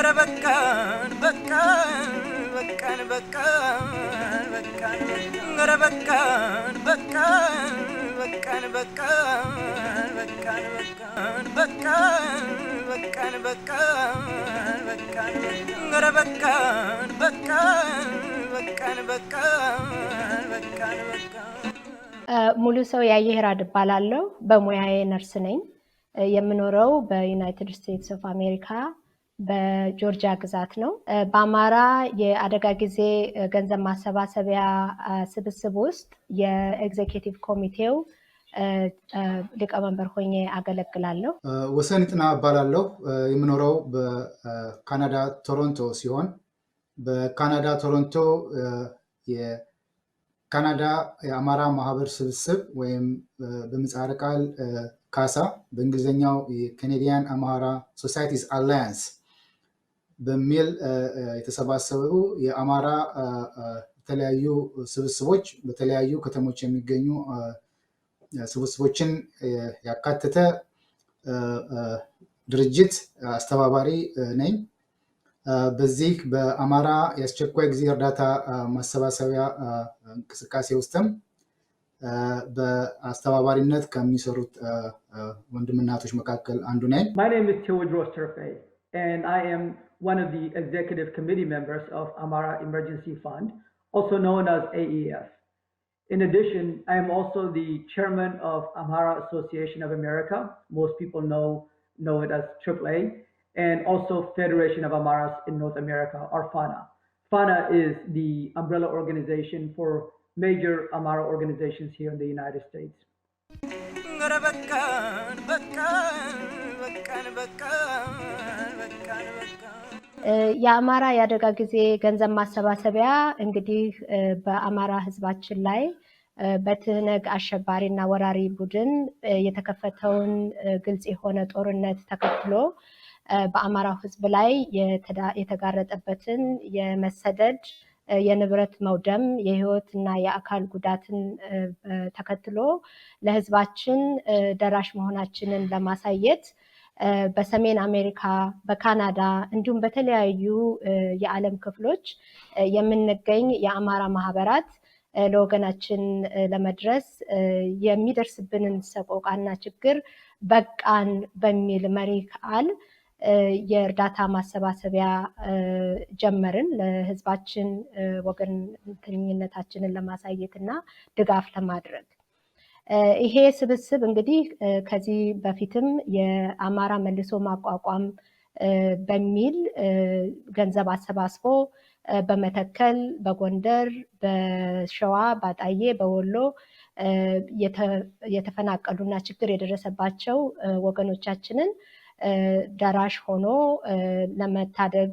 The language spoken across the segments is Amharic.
በቃን በቃን በቃን በቃን በቃን በቃን በቃን በቃን በቃን በቃን በቃን በቃን በቃን በቃን በቃን በቃን በቃን በቃን በቃን ሙሉ ሰው ያየህራድ ባላለው በሙያዬ ነርስ ነኝ። የምኖረው በዩናይትድ ስቴትስ ኦፍ አሜሪካ በጆርጂያ ግዛት ነው። በአማራ የአደጋ ጊዜ ገንዘብ ማሰባሰቢያ ስብስብ ውስጥ የኤግዜኪቲቭ ኮሚቴው ሊቀመንበር ሆኜ አገለግላለሁ። ወሰን ጥና ባላለው የምኖረው በካናዳ ቶሮንቶ ሲሆን በካናዳ ቶሮንቶ የካናዳ የአማራ ማህበር ስብስብ ወይም በምህጻረ ቃል ካሳ በእንግሊዝኛው የካናዲያን አማራ ሶሳይቲስ አላያንስ በሚል የተሰባሰቡ የአማራ የተለያዩ ስብስቦች በተለያዩ ከተሞች የሚገኙ ስብስቦችን ያካተተ ድርጅት አስተባባሪ ነኝ። በዚህ በአማራ የአስቸኳይ ጊዜ እርዳታ ማሰባሰቢያ እንቅስቃሴ ውስጥም በአስተባባሪነት ከሚሰሩት ወንድምናቶች መካከል አንዱ ነኝ። My name is Theodros Terfei, and I am one of the executive committee members of Amara Emergency Fund, also known as AEF. In addition, I am also the chairman of Amara Association of America. Most people know it as AAA, and also Federation of Amaras in North America, or FANA. FANA is the umbrella organization for major Amara organizations here in the United States. የአማራ የአደጋ ጊዜ ገንዘብ ማሰባሰቢያ እንግዲህ በአማራ ህዝባችን ላይ በትህነግ አሸባሪና ወራሪ ቡድን የተከፈተውን ግልጽ የሆነ ጦርነት ተከትሎ በአማራው ህዝብ ላይ የተጋረጠበትን የመሰደድ የንብረት መውደም የህይወትና የአካል ጉዳትን ተከትሎ ለህዝባችን ደራሽ መሆናችንን ለማሳየት በሰሜን አሜሪካ በካናዳ እንዲሁም በተለያዩ የዓለም ክፍሎች የምንገኝ የአማራ ማህበራት ለወገናችን ለመድረስ የሚደርስብንን ሰቆቃና ችግር በቃን በሚል መሪ ቃል የእርዳታ ማሰባሰቢያ ጀመርን ለህዝባችን ወገንተኝነታችንን ለማሳየትና ድጋፍ ለማድረግ። ይሄ ስብስብ እንግዲህ ከዚህ በፊትም የአማራ መልሶ ማቋቋም በሚል ገንዘብ አሰባስቦ በመተከል፣ በጎንደር፣ በሸዋ፣ ባጣዬ፣ በወሎ የተፈናቀሉና ችግር የደረሰባቸው ወገኖቻችንን ደራሽ ሆኖ ለመታደግ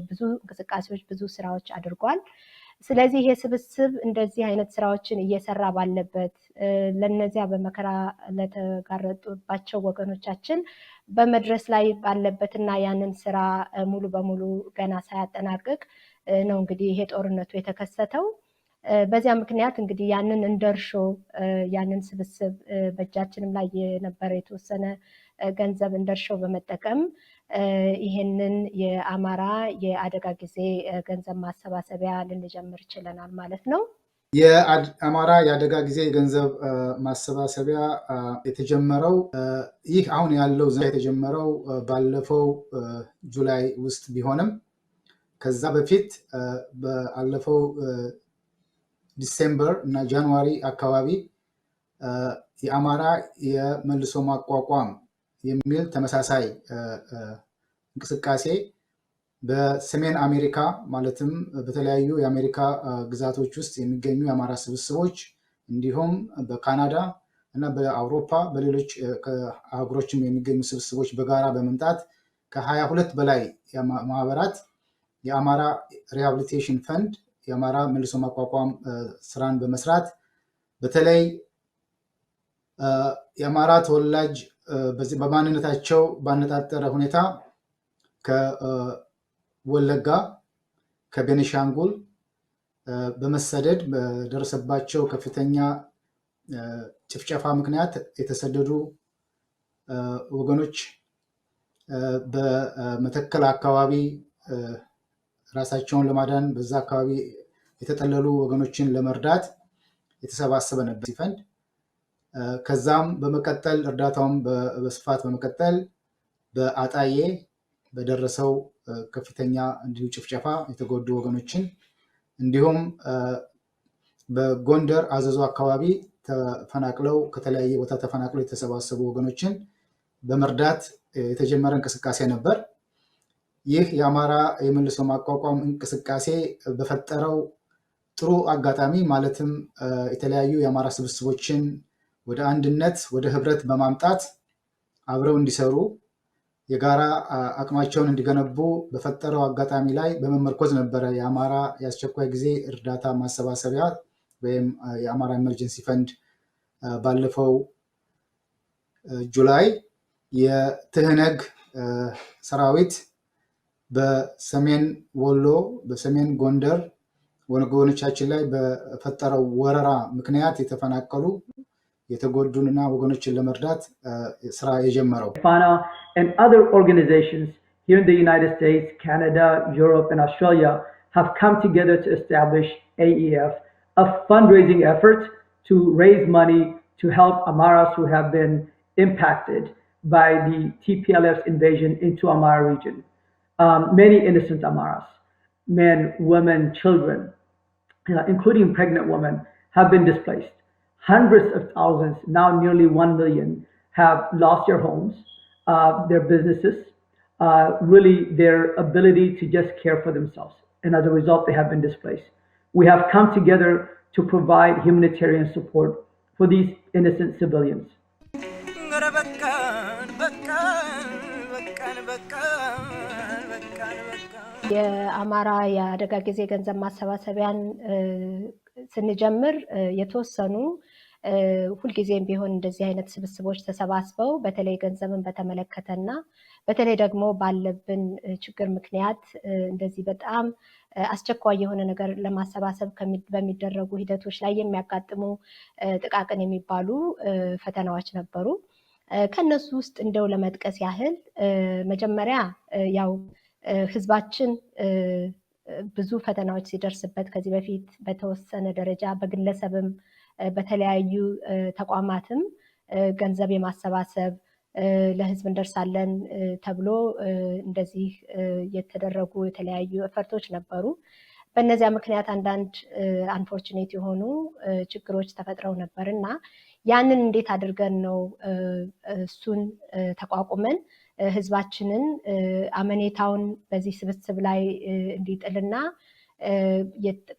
ብዙ እንቅስቃሴዎች ብዙ ስራዎች አድርጓል። ስለዚህ ይሄ ስብስብ እንደዚህ አይነት ስራዎችን እየሰራ ባለበት ለነዚያ በመከራ ለተጋረጡባቸው ወገኖቻችን በመድረስ ላይ ባለበትና ያንን ስራ ሙሉ በሙሉ ገና ሳያጠናቅቅ ነው እንግዲህ ይሄ ጦርነቱ የተከሰተው። በዚያ ምክንያት እንግዲህ ያንን እንደርሾ ያንን ስብስብ በእጃችንም ላይ የነበረ የተወሰነ ገንዘብ እንደርሾው በመጠቀም ይሄንን የአማራ የአደጋ ጊዜ ገንዘብ ማሰባሰቢያ ልንጀምር ችለናል ማለት ነው። የአማራ የአደጋ ጊዜ ገንዘብ ማሰባሰቢያ የተጀመረው ይህ አሁን ያለው የተጀመረው ባለፈው ጁላይ ውስጥ ቢሆንም ከዛ በፊት ባለፈው ዲሴምበር እና ጃንዋሪ አካባቢ የአማራ የመልሶ ማቋቋም የሚል ተመሳሳይ እንቅስቃሴ በሰሜን አሜሪካ ማለትም በተለያዩ የአሜሪካ ግዛቶች ውስጥ የሚገኙ የአማራ ስብስቦች እንዲሁም በካናዳ እና በአውሮፓ በሌሎች አህጉሮችም የሚገኙ ስብስቦች በጋራ በመምጣት ከ22 በላይ ማህበራት የአማራ ሪሃቢሊቴሽን ፈንድ የአማራ መልሶ ማቋቋም ስራን በመስራት በተለይ የአማራ ተወላጅ በዚህ በማንነታቸው ባነጣጠረ ሁኔታ ከወለጋ ከቤኒሻንጉል በመሰደድ በደረሰባቸው ከፍተኛ ጭፍጨፋ ምክንያት የተሰደዱ ወገኖች በመተከል አካባቢ ራሳቸውን ለማዳን በዛ አካባቢ የተጠለሉ ወገኖችን ለመርዳት የተሰባሰበ ነበር ፈንድ። ከዛም በመቀጠል እርዳታውን በስፋት በመቀጠል በአጣዬ በደረሰው ከፍተኛ እንዲሁ ጭፍጨፋ የተጎዱ ወገኖችን እንዲሁም በጎንደር አዘዞ አካባቢ ተፈናቅለው ከተለያየ ቦታ ተፈናቅለው የተሰባሰቡ ወገኖችን በመርዳት የተጀመረ እንቅስቃሴ ነበር። ይህ የአማራ የመልሶ ማቋቋም እንቅስቃሴ በፈጠረው ጥሩ አጋጣሚ ማለትም የተለያዩ የአማራ ስብስቦችን ወደ አንድነት ወደ ህብረት በማምጣት አብረው እንዲሰሩ የጋራ አቅማቸውን እንዲገነቡ በፈጠረው አጋጣሚ ላይ በመመርኮዝ ነበረ የአማራ የአስቸኳይ ጊዜ እርዳታ ማሰባሰቢያ ወይም የአማራ ኢመርጀንሲ ፈንድ ባለፈው ጁላይ የትህነግ ሰራዊት በሰሜን ወሎ በሰሜን ጎንደር ወገኖቻችን ላይ በፈጠረው ወረራ ምክንያት የተፈናቀሉ የተጎዱንና ወገኖችን ለመርዳት ስራ የጀመረው FANA and other organizations here in the United States, Canada, Europe and Australia have come together to establish AEF, a fundraising effort to raise money to help Amaras who have been impacted by the TPLF's invasion into Amara region. Many innocent Amaras, men, women, children, including pregnant women, have been displaced. Hundreds of thousands, now nearly 1 million, have lost their homes, their businesses, really their ability to just care for themselves. And as a result, they have been displaced. We have come together to provide humanitarian support for these innocent civilians. የአማራ የአደጋ ጊዜ ገንዘብ ማሰባሰቢያን ስንጀምር የተወሰኑ ሁልጊዜም ቢሆን እንደዚህ አይነት ስብስቦች ተሰባስበው በተለይ ገንዘብን በተመለከተና በተለይ ደግሞ ባለብን ችግር ምክንያት እንደዚህ በጣም አስቸኳይ የሆነ ነገር ለማሰባሰብ በሚደረጉ ሂደቶች ላይ የሚያጋጥሙ ጥቃቅን የሚባሉ ፈተናዎች ነበሩ። ከነሱ ውስጥ እንደው ለመጥቀስ ያህል መጀመሪያ ያው ህዝባችን ብዙ ፈተናዎች ሲደርስበት ከዚህ በፊት በተወሰነ ደረጃ በግለሰብም በተለያዩ ተቋማትም ገንዘብ የማሰባሰብ ለህዝብ እንደርሳለን ተብሎ እንደዚህ የተደረጉ የተለያዩ ኤፈርቶች ነበሩ። በእነዚያ ምክንያት አንዳንድ አንፎርቹኔት የሆኑ ችግሮች ተፈጥረው ነበርና ያንን እንዴት አድርገን ነው እሱን ተቋቁመን ህዝባችንን አመኔታውን በዚህ ስብስብ ላይ እንዲጥልና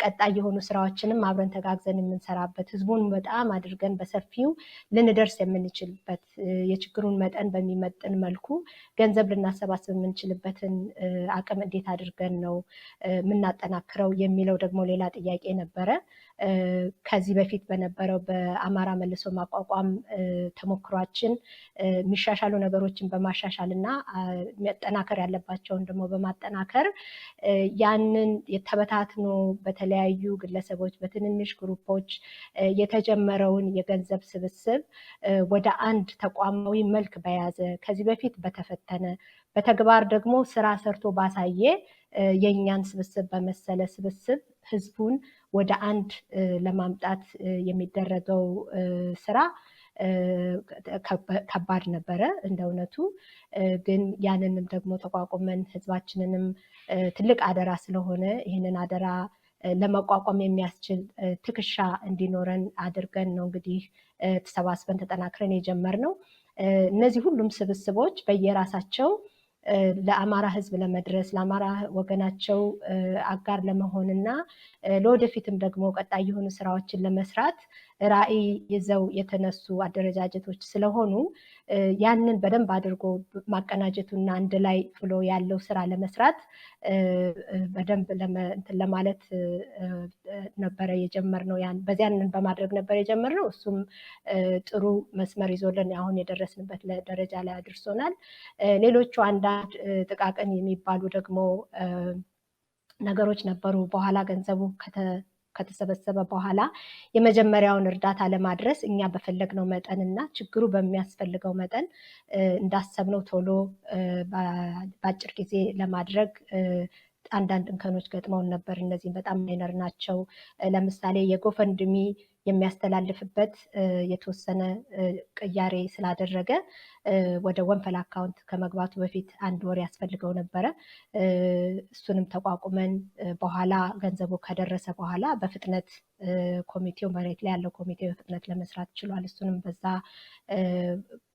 ቀጣይ የሆኑ ስራዎችንም አብረን ተጋግዘን የምንሰራበት ህዝቡን በጣም አድርገን በሰፊው ልንደርስ የምንችልበት የችግሩን መጠን በሚመጥን መልኩ ገንዘብ ልናሰባስብ የምንችልበትን አቅም እንዴት አድርገን ነው የምናጠናክረው የሚለው ደግሞ ሌላ ጥያቄ ነበረ። ከዚህ በፊት በነበረው በአማራ መልሶ ማቋቋም ተሞክሯችን የሚሻሻሉ ነገሮችን በማሻሻልና መጠናከር ያለባቸውን ደግሞ በማጠናከር ያንን የተበታትኖ በተለያዩ ግለሰቦች በትንንሽ ግሩፖች የተጀመረውን የገንዘብ ስብስብ ወደ አንድ ተቋማዊ መልክ በያዘ ከዚህ በፊት በተፈተነ በተግባር ደግሞ ስራ ሰርቶ ባሳየ የኛን ስብስብ በመሰለ ስብስብ ህዝቡን ወደ አንድ ለማምጣት የሚደረገው ስራ ከባድ ነበረ እንደውነቱ። ግን ያንንም ደግሞ ተቋቁመን ህዝባችንንም ትልቅ አደራ ስለሆነ ይህንን አደራ ለመቋቋም የሚያስችል ትክሻ እንዲኖረን አድርገን ነው እንግዲህ ተሰባስበን ተጠናክረን የጀመርነው። እነዚህ ሁሉም ስብስቦች በየራሳቸው ለአማራ ህዝብ ለመድረስ ለአማራ ወገናቸው አጋር ለመሆንና ለወደፊትም ደግሞ ቀጣይ የሆኑ ስራዎችን ለመስራት ራዕይ ይዘው የተነሱ አደረጃጀቶች ስለሆኑ ያንን በደንብ አድርጎ ማቀናጀቱና አንድ ላይ ፍሎ ያለው ስራ ለመስራት በደንብ ለማለት ነበረ የጀመርነው። በዚያንን በማድረግ ነበር የጀመርነው። እሱም ጥሩ መስመር ይዞልን አሁን የደረስንበት ደረጃ ላይ አድርሶናል። ሌሎቹ አንዳንድ ጥቃቅን የሚባሉ ደግሞ ነገሮች ነበሩ። በኋላ ገንዘቡ ከተሰበሰበ በኋላ የመጀመሪያውን እርዳታ ለማድረስ እኛ በፈለግነው መጠንና ችግሩ በሚያስፈልገው መጠን እንዳሰብነው ቶሎ በአጭር ጊዜ ለማድረግ አንዳንድ እንከኖች ገጥመውን ነበር። እነዚህም በጣም ማይነር ናቸው። ለምሳሌ የጎፈንድሚ የሚያስተላልፍበት የተወሰነ ቅያሬ ስላደረገ ወደ ወንፈል አካውንት ከመግባቱ በፊት 1 ወር ያስፈልገው ነበረ። እሱንም ተቋቁመን በኋላ ገንዘቡ ከደረሰ በኋላ በፍጥነት ኮሚቴው መሬት ላይ ያለው ኮሚቴ በፍጥነት ለመስራት ችሏል። እሱንም በዛ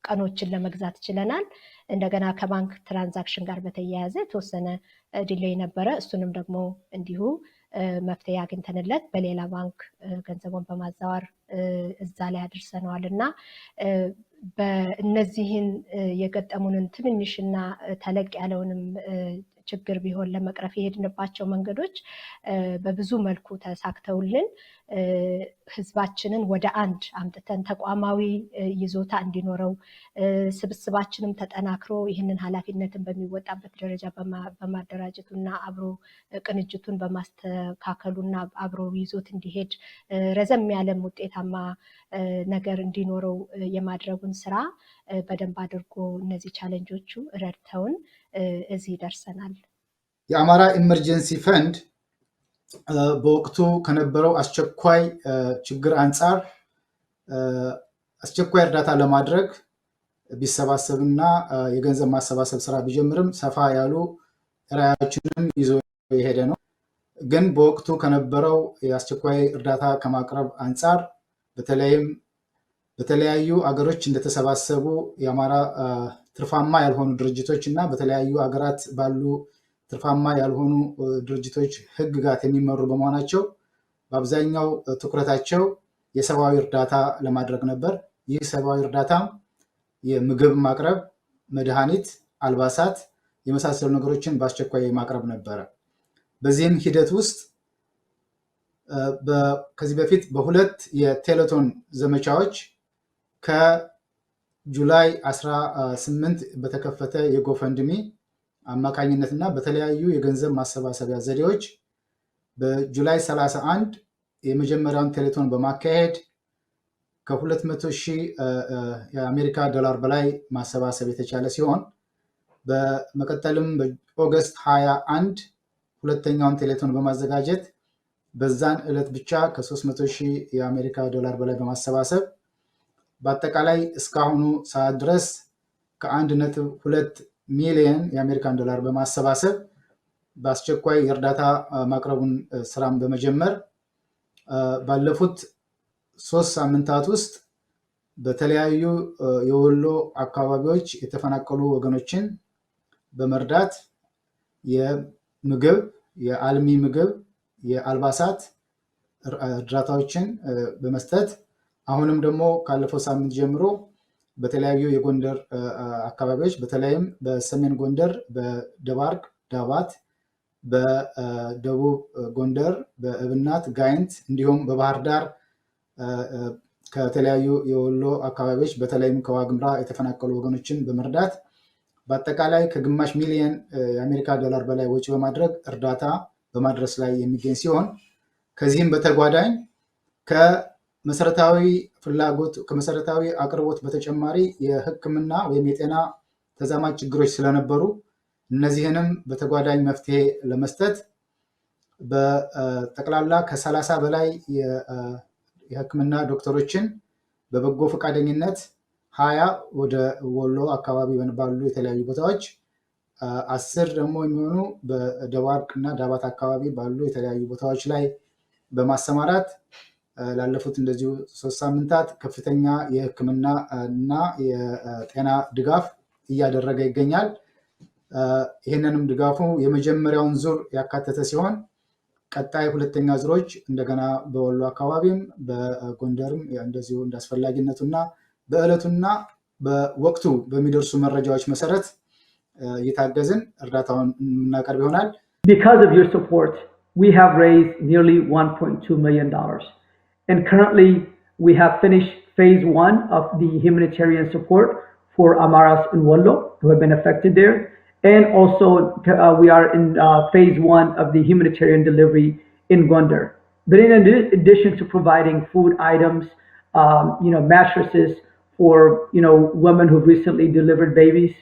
ቀኖችን ለመግዛት ችለናል። እንደገና ከባንክ ትራንዛክሽን ጋር በተያያዘ የተወሰነ ዲሌይ ነበረ። እሱንም ደግሞ እንዲሁ መፍትሄ አግኝተንለት በሌላ ባንክ ገንዘቡን በማዛወር እዛ ላይ አድርሰነዋል እና በእነዚህን የገጠሙንን ትንንሽና ተለቅ ያለውንም ችግር ቢሆን ለመቅረፍ የሄድንባቸው መንገዶች በብዙ መልኩ ተሳክተውልን ህዝባችንን ወደ አንድ አምጥተን ተቋማዊ ይዞታ እንዲኖረው ስብስባችንም ተጠናክሮ ይህንን ኃላፊነትን በሚወጣበት ደረጃ በማደራጀቱና አብሮ ቅንጅቱን በማስተካከሉና አብሮ ይዞት እንዲሄድ ረዘም ያለም ውጤታማ ነገር እንዲኖረው የማድረጉን ስራ በደንብ አድርጎ እነዚህ ቻሌንጆቹ ረድተውን እዚህ ደርሰናል። የአማራ ኢመርጀንሲ ፈንድ በወቅቱ ከነበረው አስቸኳይ ችግር አንጻር አስቸኳይ እርዳታ ለማድረግ ቢሰባሰብና የገንዘብ ማሰባሰብ ስራ ቢጀምርም ሰፋ ያሉ ራዕዮችንም ይዞ የሄደ ነው። ግን በወቅቱ ከነበረው የአስቸኳይ እርዳታ ከማቅረብ አንጻር በተለይም በተለያዩ አገሮች እንደተሰባሰቡ የአማራ ትርፋማ ያልሆኑ ድርጅቶች እና በተለያዩ አገራት ባሉ ትርፋማ ያልሆኑ ድርጅቶች ህግጋት የሚመሩ በመሆናቸው በአብዛኛው ትኩረታቸው የሰብአዊ እርዳታ ለማድረግ ነበር። ይህ ሰብአዊ እርዳታ የምግብ ማቅረብ፣ መድኃኒት፣ አልባሳት የመሳሰሉ ነገሮችን በአስቸኳይ ማቅረብ ነበረ። በዚህም ሂደት ውስጥ ከዚህ በፊት በሁለት የቴሌቶን ዘመቻዎች ከጁላይ 18 በተከፈተ የጎፈንድሚ አማካኝነትና በተለያዩ የገንዘብ ማሰባሰቢያ ዘዴዎች በጁላይ 31 የመጀመሪያውን ቴሌቶን በማካሄድ ከ200,000 የአሜሪካ ዶላር በላይ ማሰባሰብ የተቻለ ሲሆን በመቀጠልም በኦገስት 21 ሁለተኛውን ቴሌቶን በማዘጋጀት በዛን ዕለት ብቻ ከ300,000 የአሜሪካ ዶላር በላይ በማሰባሰብ በአጠቃላይ እስካሁኑ ሰዓት ድረስ ከ1.2 ሚሊዮን የአሜሪካን ዶላር በማሰባሰብ በአስቸኳይ የእርዳታ ማቅረቡን ስራም በመጀመር ባለፉት 3 ሳምንታት ውስጥ በተለያዩ የወሎ አካባቢዎች የተፈናቀሉ ወገኖችን በመርዳት የምግብ፣ የአልሚ ምግብ፣ የአልባሳት እርዳታዎችን በመስጠት አሁንም ደግሞ ካለፈው ሳምንት ጀምሮ በተለያዩ የጎንደር አካባቢዎች በተለይም በሰሜን ጎንደር በደባርቅ ዳባት፣ በደቡብ ጎንደር በእብናት ጋይንት እንዲሁም በባህር ዳር ከተለያዩ የወሎ አካባቢዎች በተለይም ከዋግምራ የተፈናቀሉ ወገኖችን በመርዳት በአጠቃላይ ከግማሽ ሚሊዮን የአሜሪካ ዶላር በላይ ወጪ በማድረግ እርዳታ በማድረስ ላይ የሚገኝ ሲሆን ከዚህም በተጓዳኝ ከመሰረታዊ ፍላጎት ከመሰረታዊ አቅርቦት በተጨማሪ የሕክምና ወይም የጤና ተዛማጅ ችግሮች ስለነበሩ እነዚህንም በተጓዳኝ መፍትሄ ለመስጠት በጠቅላላ ከ30 በላይ የሕክምና ዶክተሮችን በበጎ ፈቃደኝነት 20 ወደ ወሎ አካባቢ ባሉ የተለያዩ ቦታዎች 10 ደግሞ የሚሆኑ በደባርቅ እና ዳባት አካባቢ ባሉ የተለያዩ ቦታዎች ላይ በማሰማራት ላለፉት እንደዚሁ 3 ሳምንታት ከፍተኛ የሕክምና እና የጤና ድጋፍ እያደረገ ይገኛል። ይህንንም ድጋፉ የመጀመሪያውን ዙር ያካተተ ሲሆን ቀጣይ ሁለተኛ ዙሮች እንደገና በወሎ አካባቢም በጎንደርም እንደዚሁ እንዳስፈላጊነቱና በዕለቱና በወቅቱ በሚደርሱ መረጃዎች መሰረት እየታገዝን እርዳታውን የምናቀርብ ይሆናል። Because of your support, we have raised nearly $1.2 million. And currently, we have finished phase 1 of the humanitarian support for Amaras in Wollo who have been affected there. And also, we are in phase 1 of the humanitarian delivery in Gondar. But in addition to providing food items, mattresses for, women who recently delivered babies,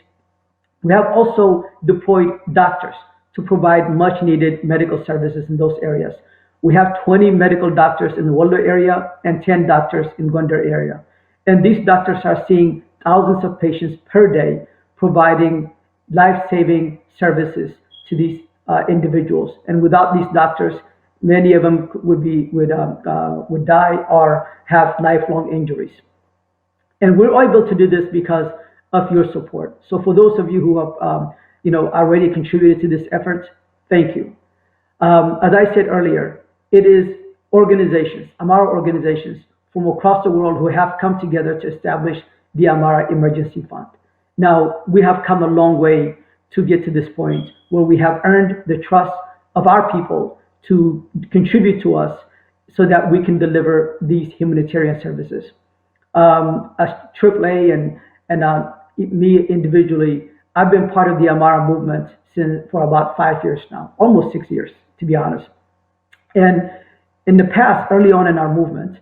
we have also deployed doctors to provide much needed medical services in those areas. We have 20 medical doctors in the Waldo area and 10 doctors in Gondar area. And these doctors are seeing thousands of patients per day, providing life-saving services to these individuals. And without these doctors, many of them would die or have lifelong injuries. And we're able to do this because of your support. So for those of you who have, already contributed to this effort, thank you. As I said earlier, it is organizations, Amara organizations from across the world who have come together to establish the Amara Emergency Fund. Now, we have come a long way to get to this point where we have earned the trust of our people to contribute to us so that we can deliver these humanitarian services. As AAA and me individually, I've been part of the Amara movement for about 5 years now, almost 6 years, to be honest. And in the past, early on in our movement,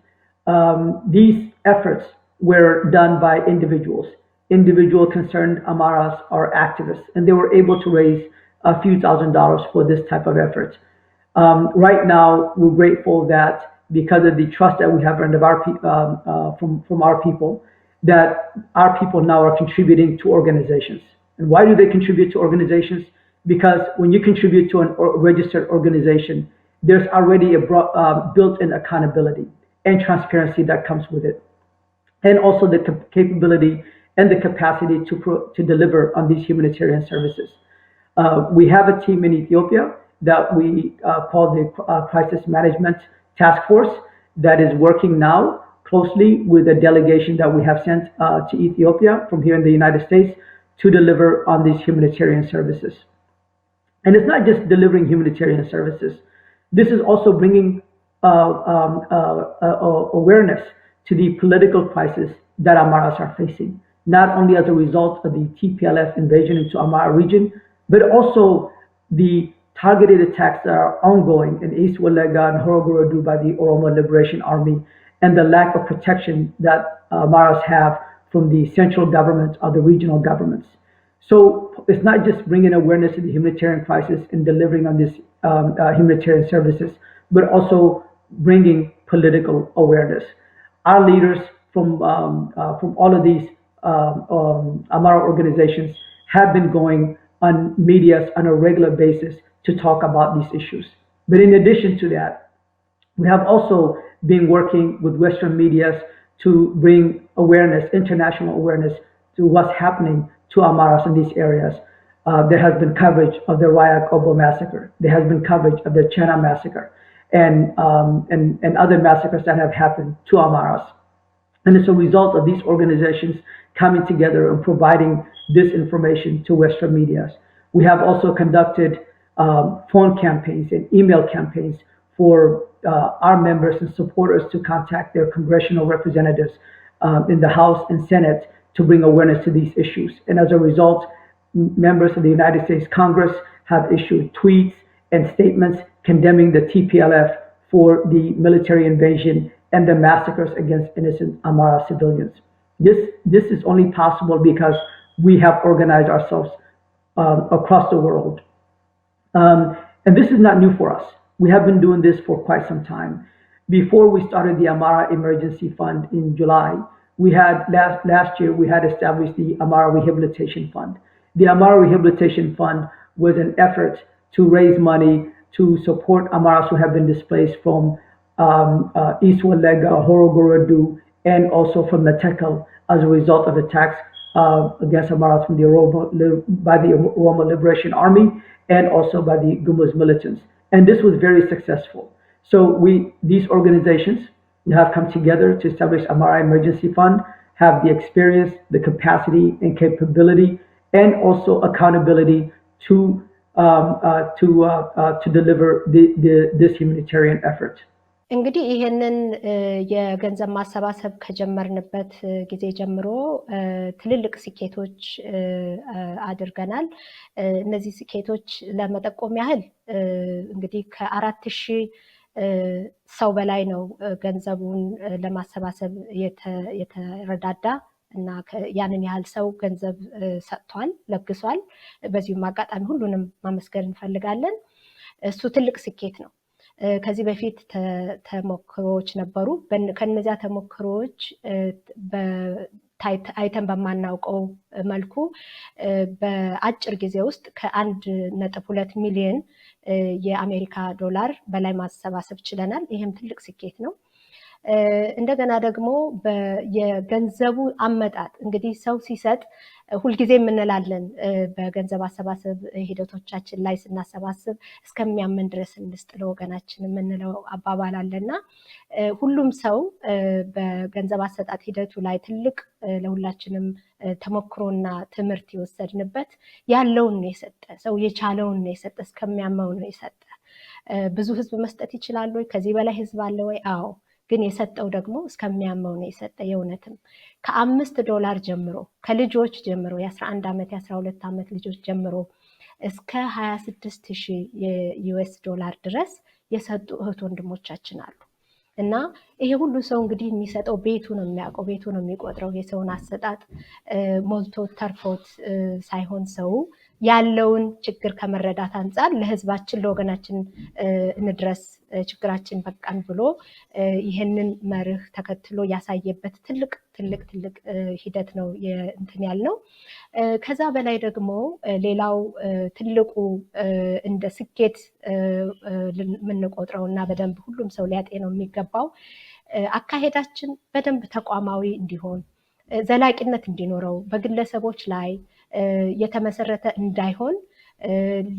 these efforts were done by individual concerned Amaras or activists, and they were able to raise a few $1,000s for this type of effort. Right now, we're grateful that because of the trust that we have earned of from our people, that our people now are contributing to organizations. And why do they contribute to organizations? Because when you contribute to a registered organization, there's already a built-in accountability and transparency that comes with it, and also the capability and the capacity to deliver on these humanitarian services. We have a team in Ethiopia that we call the Crisis Management Task Force that is working now closely with a delegation that we have sent to Ethiopia from here in the United States to deliver on these humanitarian services. And it's not just delivering humanitarian services. This is also bringing awareness to the political crisis that Amaras are facing, not only as a result of the TPLF invasion into Amara region, but also the targeted attacks that are ongoing in East Wallagga and Horogorodu by the Oromo Liberation Army, and the lack of protection that Amaras have from the central government or the regional governments. So it's not just bringing awareness to the humanitarian crisis and delivering on these humanitarian services, but also bringing political awareness. Our leaders from all of these Amara organizations have been going on medias on a regular basis to talk about these issues. But in addition to that, we have also been working with Western medias to bring awareness, international awareness, to what's happening to Amaras in these areas. There has been coverage of the Rayak Obo massacre. There has been coverage of the Chena massacre and other massacres that have happened to Amaras. And it's a result of these organizations coming together and providing this information to Western medias. We have also conducted phone campaigns and email campaigns for our members and supporters to contact their congressional representatives in the House and Senate to bring awareness to these issues. And as a result, members of the United States Congress have issued tweets and statements condemning the TPLF for the military invasion and the massacres against innocent Amara civilians. This is only possible because we have organized ourselves across the world. And this is not new for us. We have been doing this for quite some time. Before we started the Amara Emergency Fund in July, we had last year, we had established the Amara Rehabilitation Fund. The Amara Rehabilitation Fund was an effort to raise money to support Amaras who have been displaced from East Wallagga, Horogorodu, and also from Metekel as a result of attacks against Amaras from by the Oromo Liberation Army and also by the Gumuz militants. And this was very successful. So these organizations have come together to establish Amara Emergency Fund, have the experience, the capacity and capability, and also accountability to deliver this humanitarian effort. እንግዲህ ይሄንን የገንዘብ ማሰባሰብ ከጀመርንበት ጊዜ ጀምሮ ትልልቅ ስኬቶች አድርገናል። እነዚህ ስኬቶች ለመጠቆም ያህል እንግዲህ ከ4000 ሰው በላይ ነው ገንዘቡን ለማሰባሰብ የተረዳዳ እና ያንን ያህል ሰው ገንዘብ ሰጥቷል፣ ለግሷል። በዚሁም አጋጣሚ ሁሉንም ማመስገን እንፈልጋለን። እሱ ትልቅ ስኬት ነው። ከዚህ በፊት ተሞክሮዎች ነበሩ። ከነዚያ ተሞክሮዎች አይተን በማናውቀው መልኩ በአጭር ጊዜ ውስጥ ከ1.2 ሚሊዮን የአሜሪካ ዶላር በላይ ማሰባሰብ ችለናል። ይህም ትልቅ ስኬት ነው። እንደገና ደግሞ የገንዘቡ አመጣጥ እንግዲህ ሰው ሲሰጥ ሁልጊዜ የምንላለን በገንዘብ አሰባሰብ ሂደቶቻችን ላይ ስናሰባስብ እስከሚያምን ድረስ እንስጥ ለወገናችን የምንለው አባባል አለና ሁሉም ሰው በገንዘብ አሰጣጥ ሂደቱ ላይ ትልቅ ለሁላችንም ተሞክሮና ትምህርት የወሰድንበት ያለውን ነው የሰጠ፣ ሰው የቻለውን ነው የሰጠ፣ እስከሚያመው ነው የሰጠ። ብዙ ህዝብ መስጠት ይችላል ወይ? ከዚህ በላይ ህዝብ አለ ወይ? አዎ። ግን የሰጠው ደግሞ እስከሚያመው ነው የሰጠ። የእውነትም $5 ጀምሮ ከልጆች ጀምሮ የ11 ዓመት የ12 ዓመት ልጆች ጀምሮ እስከ $26,000 የዩኤስ ዶላር ድረስ የሰጡ እህት ወንድሞቻችን አሉ። እና ይሄ ሁሉ ሰው እንግዲህ የሚሰጠው ቤቱ ነው የሚያውቀው፣ ቤቱ ነው የሚቆጥረው። የሰውን አሰጣጥ ሞልቶ ተርፎት ሳይሆን ሰው ያለውን ችግር ከመረዳት አንጻር ለህዝባችን ለወገናችን እንድረስ ችግራችን በቃን ብሎ ይህንን መርህ ተከትሎ ያሳየበት ትልቅ ሂደት ነው እንትን ያልነው። ከዛ በላይ ደግሞ ሌላው ትልቁ እንደ ስኬት የምንቆጥረው እና በደንብ ሁሉም ሰው ሊያጤነው የሚገባው አካሄዳችን በደንብ ተቋማዊ እንዲሆን፣ ዘላቂነት እንዲኖረው፣ በግለሰቦች ላይ የተመሰረተ እንዳይሆን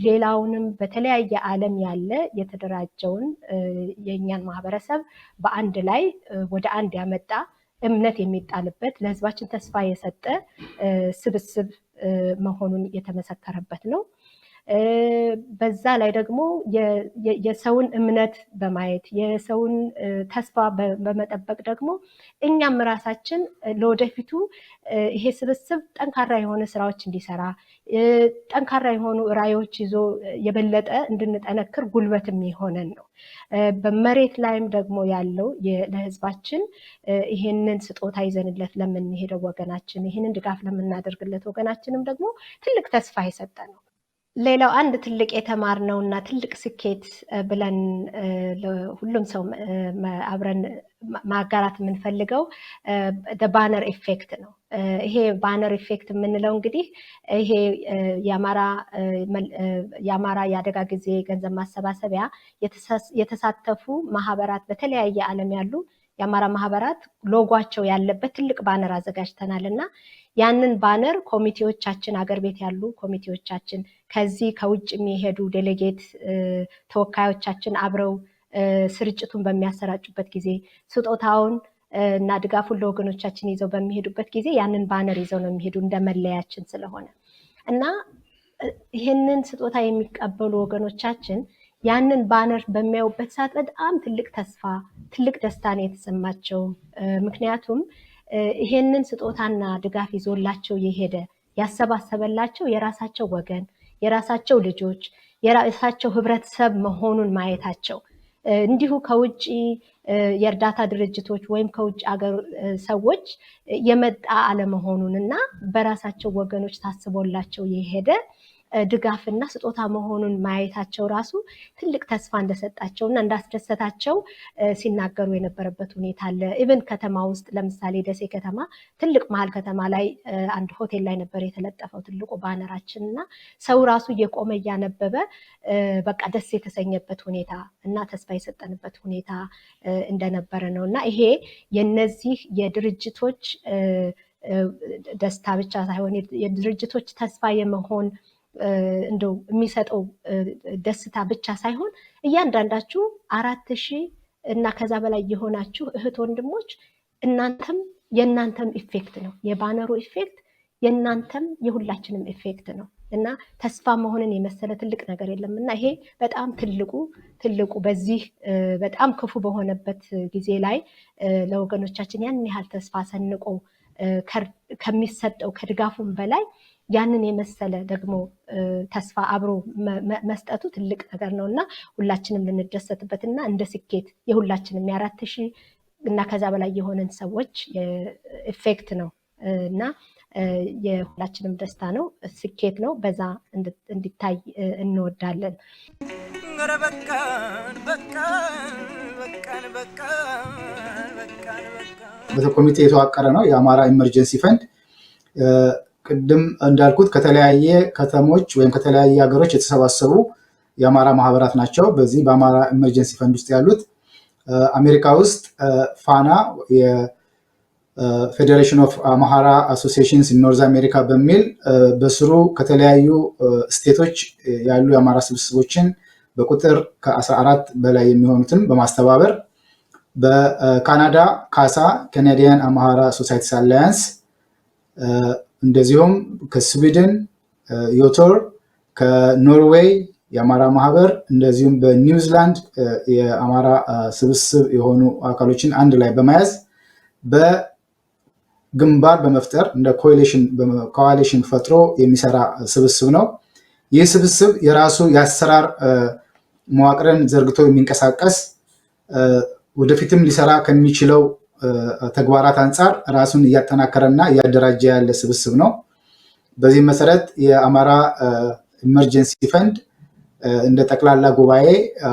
ሌላውንም በተለያየ ዓለም ያለ የተደራጀውን የእኛን ማህበረሰብ በአንድ ላይ ወደ አንድ ያመጣ እምነት የሚጣልበት ለህዝባችን ተስፋ የሰጠ ስብስብ መሆኑን የተመሰከረበት ነው። በዛ ላይ ደግሞ የሰውን እምነት በማየት የሰውን ተስፋ በመጠበቅ ደግሞ እኛም ራሳችን ለወደፊቱ ይሄ ስብስብ ጠንካራ የሆነ ስራዎች እንዲሰራ ጠንካራ የሆኑ ራዕዮች ይዞ የበለጠ እንድንጠነክር ጉልበት የሚሆነን ነው። በመሬት ላይም ደግሞ ያለው ለህዝባችን ይሄንን ስጦታ ይዘንለት ለምንሄደው ወገናችን፣ ይሄንን ድጋፍ ለምናደርግለት ወገናችንም ደግሞ ትልቅ ተስፋ የሰጠ ነው። ሌላው አንድ ትልቅ የተማርነው እና ትልቅ ስኬት ብለን ሁሉም ሰው አብረን ማጋራት የምንፈልገው ባነር ኢፌክት ነው። ይሄ ባነር ኢፌክት የምንለው እንግዲህ ይሄ የአማራ የአደጋ ጊዜ ገንዘብ ማሰባሰቢያ የተሳተፉ ማህበራት በተለያየ ዓለም ያሉ የአማራ ማህበራት ሎጓቸው ያለበት ትልቅ ባነር አዘጋጅተናል እና ያንን ባነር ኮሚቴዎቻችን አገር ቤት ያሉ ኮሚቴዎቻችን ከዚህ ከውጭ የሚሄዱ ዴሌጌት ተወካዮቻችን አብረው ስርጭቱን በሚያሰራጩበት ጊዜ ስጦታውን እና ድጋፉን ለወገኖቻችን ይዘው በሚሄዱበት ጊዜ ያንን ባነር ይዘው ነው የሚሄዱ እንደመለያችን ስለሆነ እና ይህንን ስጦታ የሚቀበሉ ወገኖቻችን ያንን ባነር በሚያዩበት ሰዓት በጣም ትልቅ ተስፋ ትልቅ ደስታን የተሰማቸው ምክንያቱም ይሄንን ስጦታና ድጋፍ ይዞላቸው የሄደ ያሰባሰበላቸው የራሳቸው ወገን የራሳቸው ልጆች የራሳቸው ህብረተሰብ መሆኑን ማየታቸው እንዲሁ ከውጭ የእርዳታ ድርጅቶች ወይም ከውጭ ሀገር ሰዎች የመጣ አለመሆኑን እና በራሳቸው ወገኖች ታስቦላቸው የሄደ ድጋፍና ስጦታ መሆኑን ማየታቸው ራሱ ትልቅ ተስፋ እንደሰጣቸውና እንዳስደሰታቸው ሲናገሩ የነበረበት ሁኔታ አለ። ኢቨን ከተማ ውስጥ ለምሳሌ ደሴ ከተማ ትልቅ መሀል ከተማ ላይ አንድ ሆቴል ላይ ነበር የተለጠፈው ትልቁ ባነራችን እና ሰው ራሱ እየቆመ እያነበበ በቃ ደስ የተሰኘበት ሁኔታ እና ተስፋ የሰጠንበት ሁኔታ እንደነበረ ነው እና ይሄ የነዚህ የድርጅቶች ደስታ ብቻ ሳይሆን የድርጅቶች ተስፋ የመሆን እንደው የሚሰጠው ደስታ ብቻ ሳይሆን እያንዳንዳችሁ 4,000 እና ከዛ በላይ የሆናችሁ እህት ወንድሞች እናንተም የእናንተም ኢፌክት ነው። የባነሩ ኢፌክት የእናንተም የሁላችንም ኢፌክት ነው እና ተስፋ መሆንን የመሰለ ትልቅ ነገር የለም እና ይሄ በጣም ትልቁ በዚህ በጣም ክፉ በሆነበት ጊዜ ላይ ለወገኖቻችን ያን ያህል ተስፋ ሰንቆ ከሚሰጠው ከድጋፉም በላይ ያንን የመሰለ ደግሞ ተስፋ አብሮ መስጠቱ ትልቅ ነገር ነውና ሁላችንም ልንደሰትበትና እንደ ስኬት የሁላችንም የ4000 እና ከዛ በላይ የሆነን ሰዎች ኢፌክት ነው እና የሁላችንም ደስታ ነው ስኬት ነው በዛ እንዲታይ እንወዳለን በኮሚቴ የተዋቀረ ነው የአማራ ኢመርጀንሲ ፈንድ ቅድም እንዳልኩት ከተለያየ ከተሞች ወይም ከተለያየ ሀገሮች የተሰባሰቡ የአማራ ማህበራት ናቸው በዚህ በአማራ ኢመርጀንሲ ፈንድ ውስጥ ያሉት አሜሪካ ውስጥ ፋና የፌዴሬሽን ኦፍ አማራ አሶሲዬሽንስ ኢን ኖርዝ አሜሪካ በሚል በስሩ ከተለያዩ ስቴቶች ያሉ የአማራ ስብስቦችን በቁጥር ከ14 በላይ የሚሆኑትን በማስተባበር በካናዳ ካሳ ካናዲያን አማራ ሶሳይቲስ አላያንስ እንደዚሁም ከስዊድን ዮቶር ከኖርዌይ የአማራ ማህበር እንደዚሁም በኒውዚላንድ የአማራ ስብስብ የሆኑ አካሎችን አንድ ላይ በመያዝ በግንባር በመፍጠር እንደ ኮአሊሽን ፈጥሮ የሚሰራ ስብስብ ነው ይህ ስብስብ የራሱ የአሰራር መዋቅርን ዘርግቶ የሚንቀሳቀስ ወደፊትም ሊሰራ ከሚችለው ተግባራት አንፃር ራሱን እያጠናከረና እያደራጀ ያለ ስብስብ ነው በዚህ መሰረት የአማራ ኢመርጀንሲ ፈንድ እንደ ጠቅላላ ጉባኤ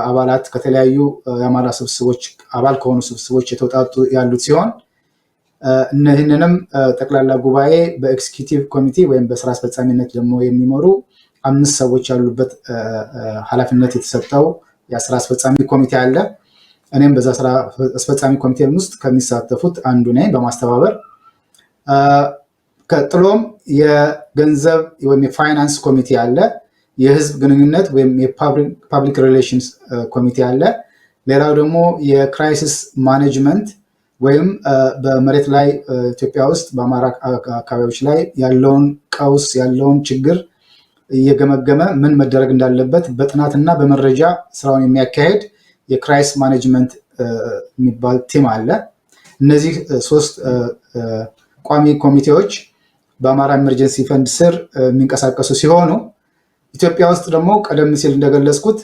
አባላት ከተለያዩ የአማራ ስብስቦች አባል ከሆኑ ስብስቦች የተውጣጡ ያሉት ሲሆን እነዚህንም ጠቅላላ ጉባኤ በኤክስኪዩቲቭ ኮሚቴ ወይም በስራ አስፈጻሚነት ደግሞ የሚመሩ 5 ሰዎች ያሉበት ኃላፊነት የተሰጠው የስራ አስፈጻሚ ኮሚቴ አለ እኔም በዛ ስራ አስፈጻሚ ኮሚቴ ውስጥ ከሚሳተፉት አንዱ ነኝ በማስተባበር ከጥሎም የገንዘብ ወይም የፋይናንስ ኮሚቴ አለ የህዝብ ግንኙነት ወይም የፐብሊክ ሪሌሽንስ ኮሚቴ አለ ሌላው ደግሞ የክራይሲስ ማኔጅመንት ወይም በመሬት ላይ ኢትዮጵያ ውስጥ በአማራ አካባቢዎች ላይ ያለውን ቀውስ ያለውን ችግር እየገመገመ ምን መደረግ እንዳለበት በጥናትና በመረጃ ስራውን የሚያካሄድ የክራይሲስ ማኔጅመንት የሚባል ቲም አለ እነዚህ 3 ቋሚ ኮሚቴዎች በአማራ ኢመርጀንሲ ፈንድ ስር የሚንቀሳቀሱ ሲሆኑ ኢትዮጵያ ውስጥ ደግሞ ቀደም ሲል እንደገለጽኩት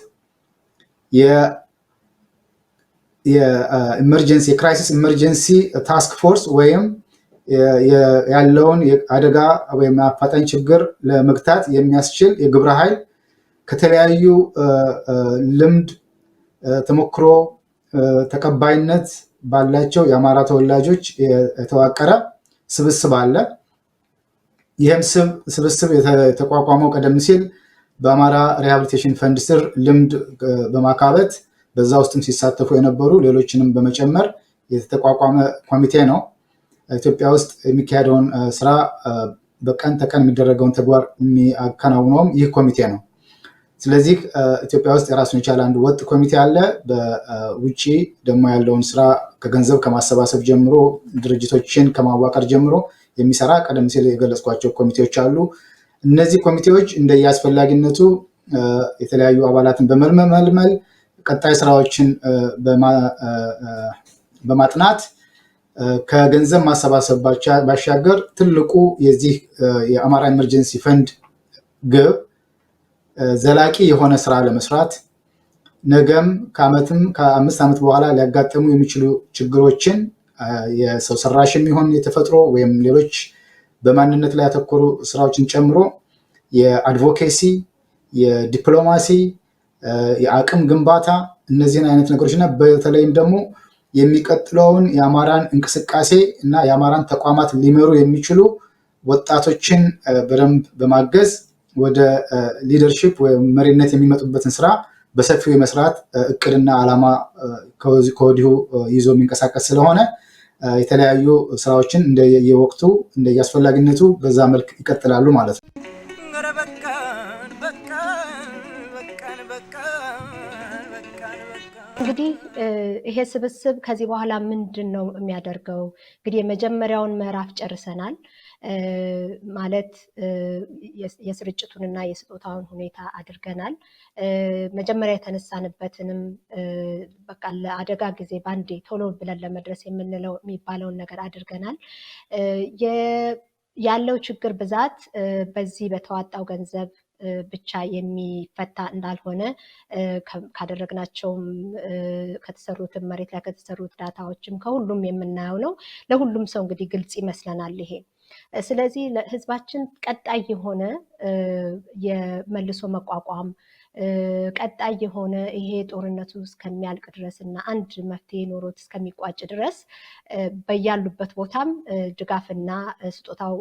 የኢመርጀንሲ የክራይሲስ ኢመርጀንሲ ታስክ ፎርስ ወይም ያለውን የአደጋ ወይም አፋጣኝ ችግር ለመግታት የሚያስችል የግብረ ኃይል ከተለያዩ ልምድ ተሞክሮ ተቀባይነት ባላቸው የአማራ ተወላጆች የተዋቀረ ስብስብ አለ ይህም ስብስብ የተቋቋመው ቀደም ሲል በአማራ ሪሃቢሊቴሽን ፈንድ ስር ልምድ በማካበት በዛ ውስጥም ሲሳተፉ የነበሩ ሌሎችንም በመጨመር የተቋቋመ ኮሚቴ ነው ኢትዮጵያ ውስጥ የሚካሄደውን ስራ በቀን ተቀን የሚደረገውን ተግባር የሚያከናውነውም ይህ ኮሚቴ ነው ስለዚህ ኢትዮጵያ ውስጥ የራሱን የቻለ አንድ ወጥ ኮሚቴ አለ በውጪ ደግሞ ያለውን ስራ ከገንዘብ ከማሰባሰብ ጀምሮ ድርጅቶችን ከማዋቀር ጀምሮ የሚሰራ ቀደም ሲል የገለጽኳቸው ኮሚቴዎች አሉ እነዚህ ኮሚቴዎች እንደየአስፈላጊነቱ የተለያዩ አባላትን በመልመል ቀጣይ ስራዎችን በማጥናት ከገንዘብ ማሰባሰብ ባሻገር ትልቁ የዚህ የአማራ ኢመርጀንሲ ፈንድ ግብ ዘላቂ የሆነ ስራ ለመስራት ነገም ከአመትም ከ5 ዓመት በኋላ ሊያጋጥሙ የሚችሉ ችግሮችን የሰው ሰራሽም ይሁን የተፈጥሮ ወይም ሌሎች በማንነት ላይ ያተኮሩ ስራዎችን ጨምሮ የአድቮኬሲ የዲፕሎማሲ የአቅም ግንባታ እነዚህን አይነት ነገሮችና በተለይም ደግሞ የሚቀጥለውን የአማራን እንቅስቃሴ እና የአማራን ተቋማት ሊመሩ የሚችሉ ወጣቶችን በደንብ በማገዝ ወደ ሊደርሺፕ ወይም መሪነት የሚመጡበትን ስራ በሰፊው የመስራት እቅድና ዓላማ ከወዲሁ ይዞ የሚንቀሳቀስ ስለሆነ የተለያዩ ስራዎችን እንደየወቅቱ እንደየአስፈላጊነቱ በዛ መልክ ይቀጥላሉ ማለት ነው እንግዲህ ይሄ ስብስብ ከዚህ በኋላ ምንድነው የሚያደርገው እንግዲህ የመጀመሪያውን ምዕራፍ ጨርሰናል ማለት የስርጭቱንና የስጦታውን ሁኔታ አድርገናል መጀመሪያ የተነሳንበትንም በቃ ለአደጋ ጊዜ ባንዴ ቶሎ ብለን ለመድረስ የሚባለውን ነገር አድርገናል ያለው ችግር ብዛት በዚህ በተዋጣው ገንዘብ ብቻ የሚፈታ እንዳልሆነ ካደረግናቸውም ከተሰሩትም መሬት ላይ ከተሰሩት ዳታዎችም ከሁሉም የምናየው ነው። ለሁሉም ሰው እንግዲህ ግልጽ ይመስለናል ይሄ። ስለዚህ ለህዝባችን ቀጣይ የሆነ የመልሶ መቋቋም ቀጣይ የሆነ ይሄ ጦርነቱ እስከሚያልቅ ድረስ እና አንድ መፍትሄ ኖሮት እስከሚቋጭ ድረስ በያሉበት ቦታም ድጋፍና ስጦታው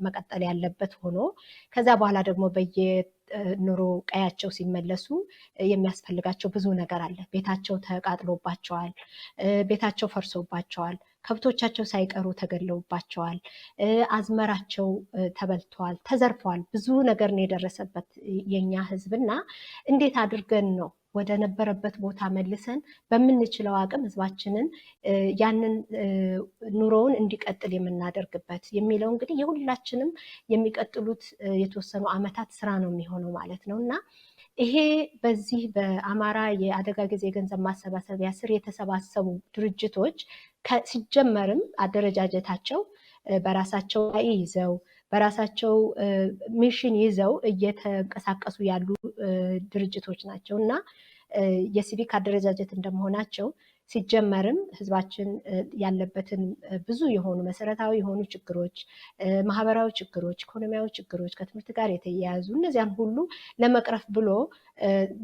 መቀጠል ያለበት ሆኖ ከዛ በኋላ ደግሞ በየኑሮ ቀያቸው ሲመለሱ የሚያስፈልጋቸው ብዙ ነገር አለ። ቤታቸው ተቃጥሎባቸዋል፣ ቤታቸው ፈርሶባቸዋል፣ ከብቶቻቸው ሳይቀሩ ተገለውባቸዋል፣ አዝመራቸው ተበልተዋል፣ ተዘርፈዋል። ብዙ ነገር ነው የደረሰበት የኛ ህዝብና እንዴት አድርገን ነው ወደ ነበረበት ቦታ መልሰን በምንችለው አቅም ህዝባችንን ያንን ኑሮውን እንዲቀጥል የምናደርግበት የሚለው እንግዲህ የሁላችንም የሚቀጥሉት የተወሰኑ ዓመታት ስራ ነው የሚሆነው ማለት ነው እና ይሄ በዚህ በአማራ የአደጋ ጊዜ ገንዘብ ማሰባሰቢያ ስር የተሰባሰቡ ድርጅቶች ሲጀመርም አደረጃጀታቸው በራሳቸው ራዕይ ይዘው በራሳቸው ሚሽን ይዘው እየተንቀሳቀሱ ያሉ ድርጅቶች ናቸው እና የሲቪክ አደረጃጀት እንደመሆናቸው ሲጀመርም ህዝባችን ያለበትን ብዙ የሆኑ መሰረታዊ የሆኑ ችግሮች፣ ማህበራዊ ችግሮች፣ ኢኮኖሚያዊ ችግሮች ከትምህርት ጋር የተያያዙ እነዚያን ሁሉ ለመቅረፍ ብሎ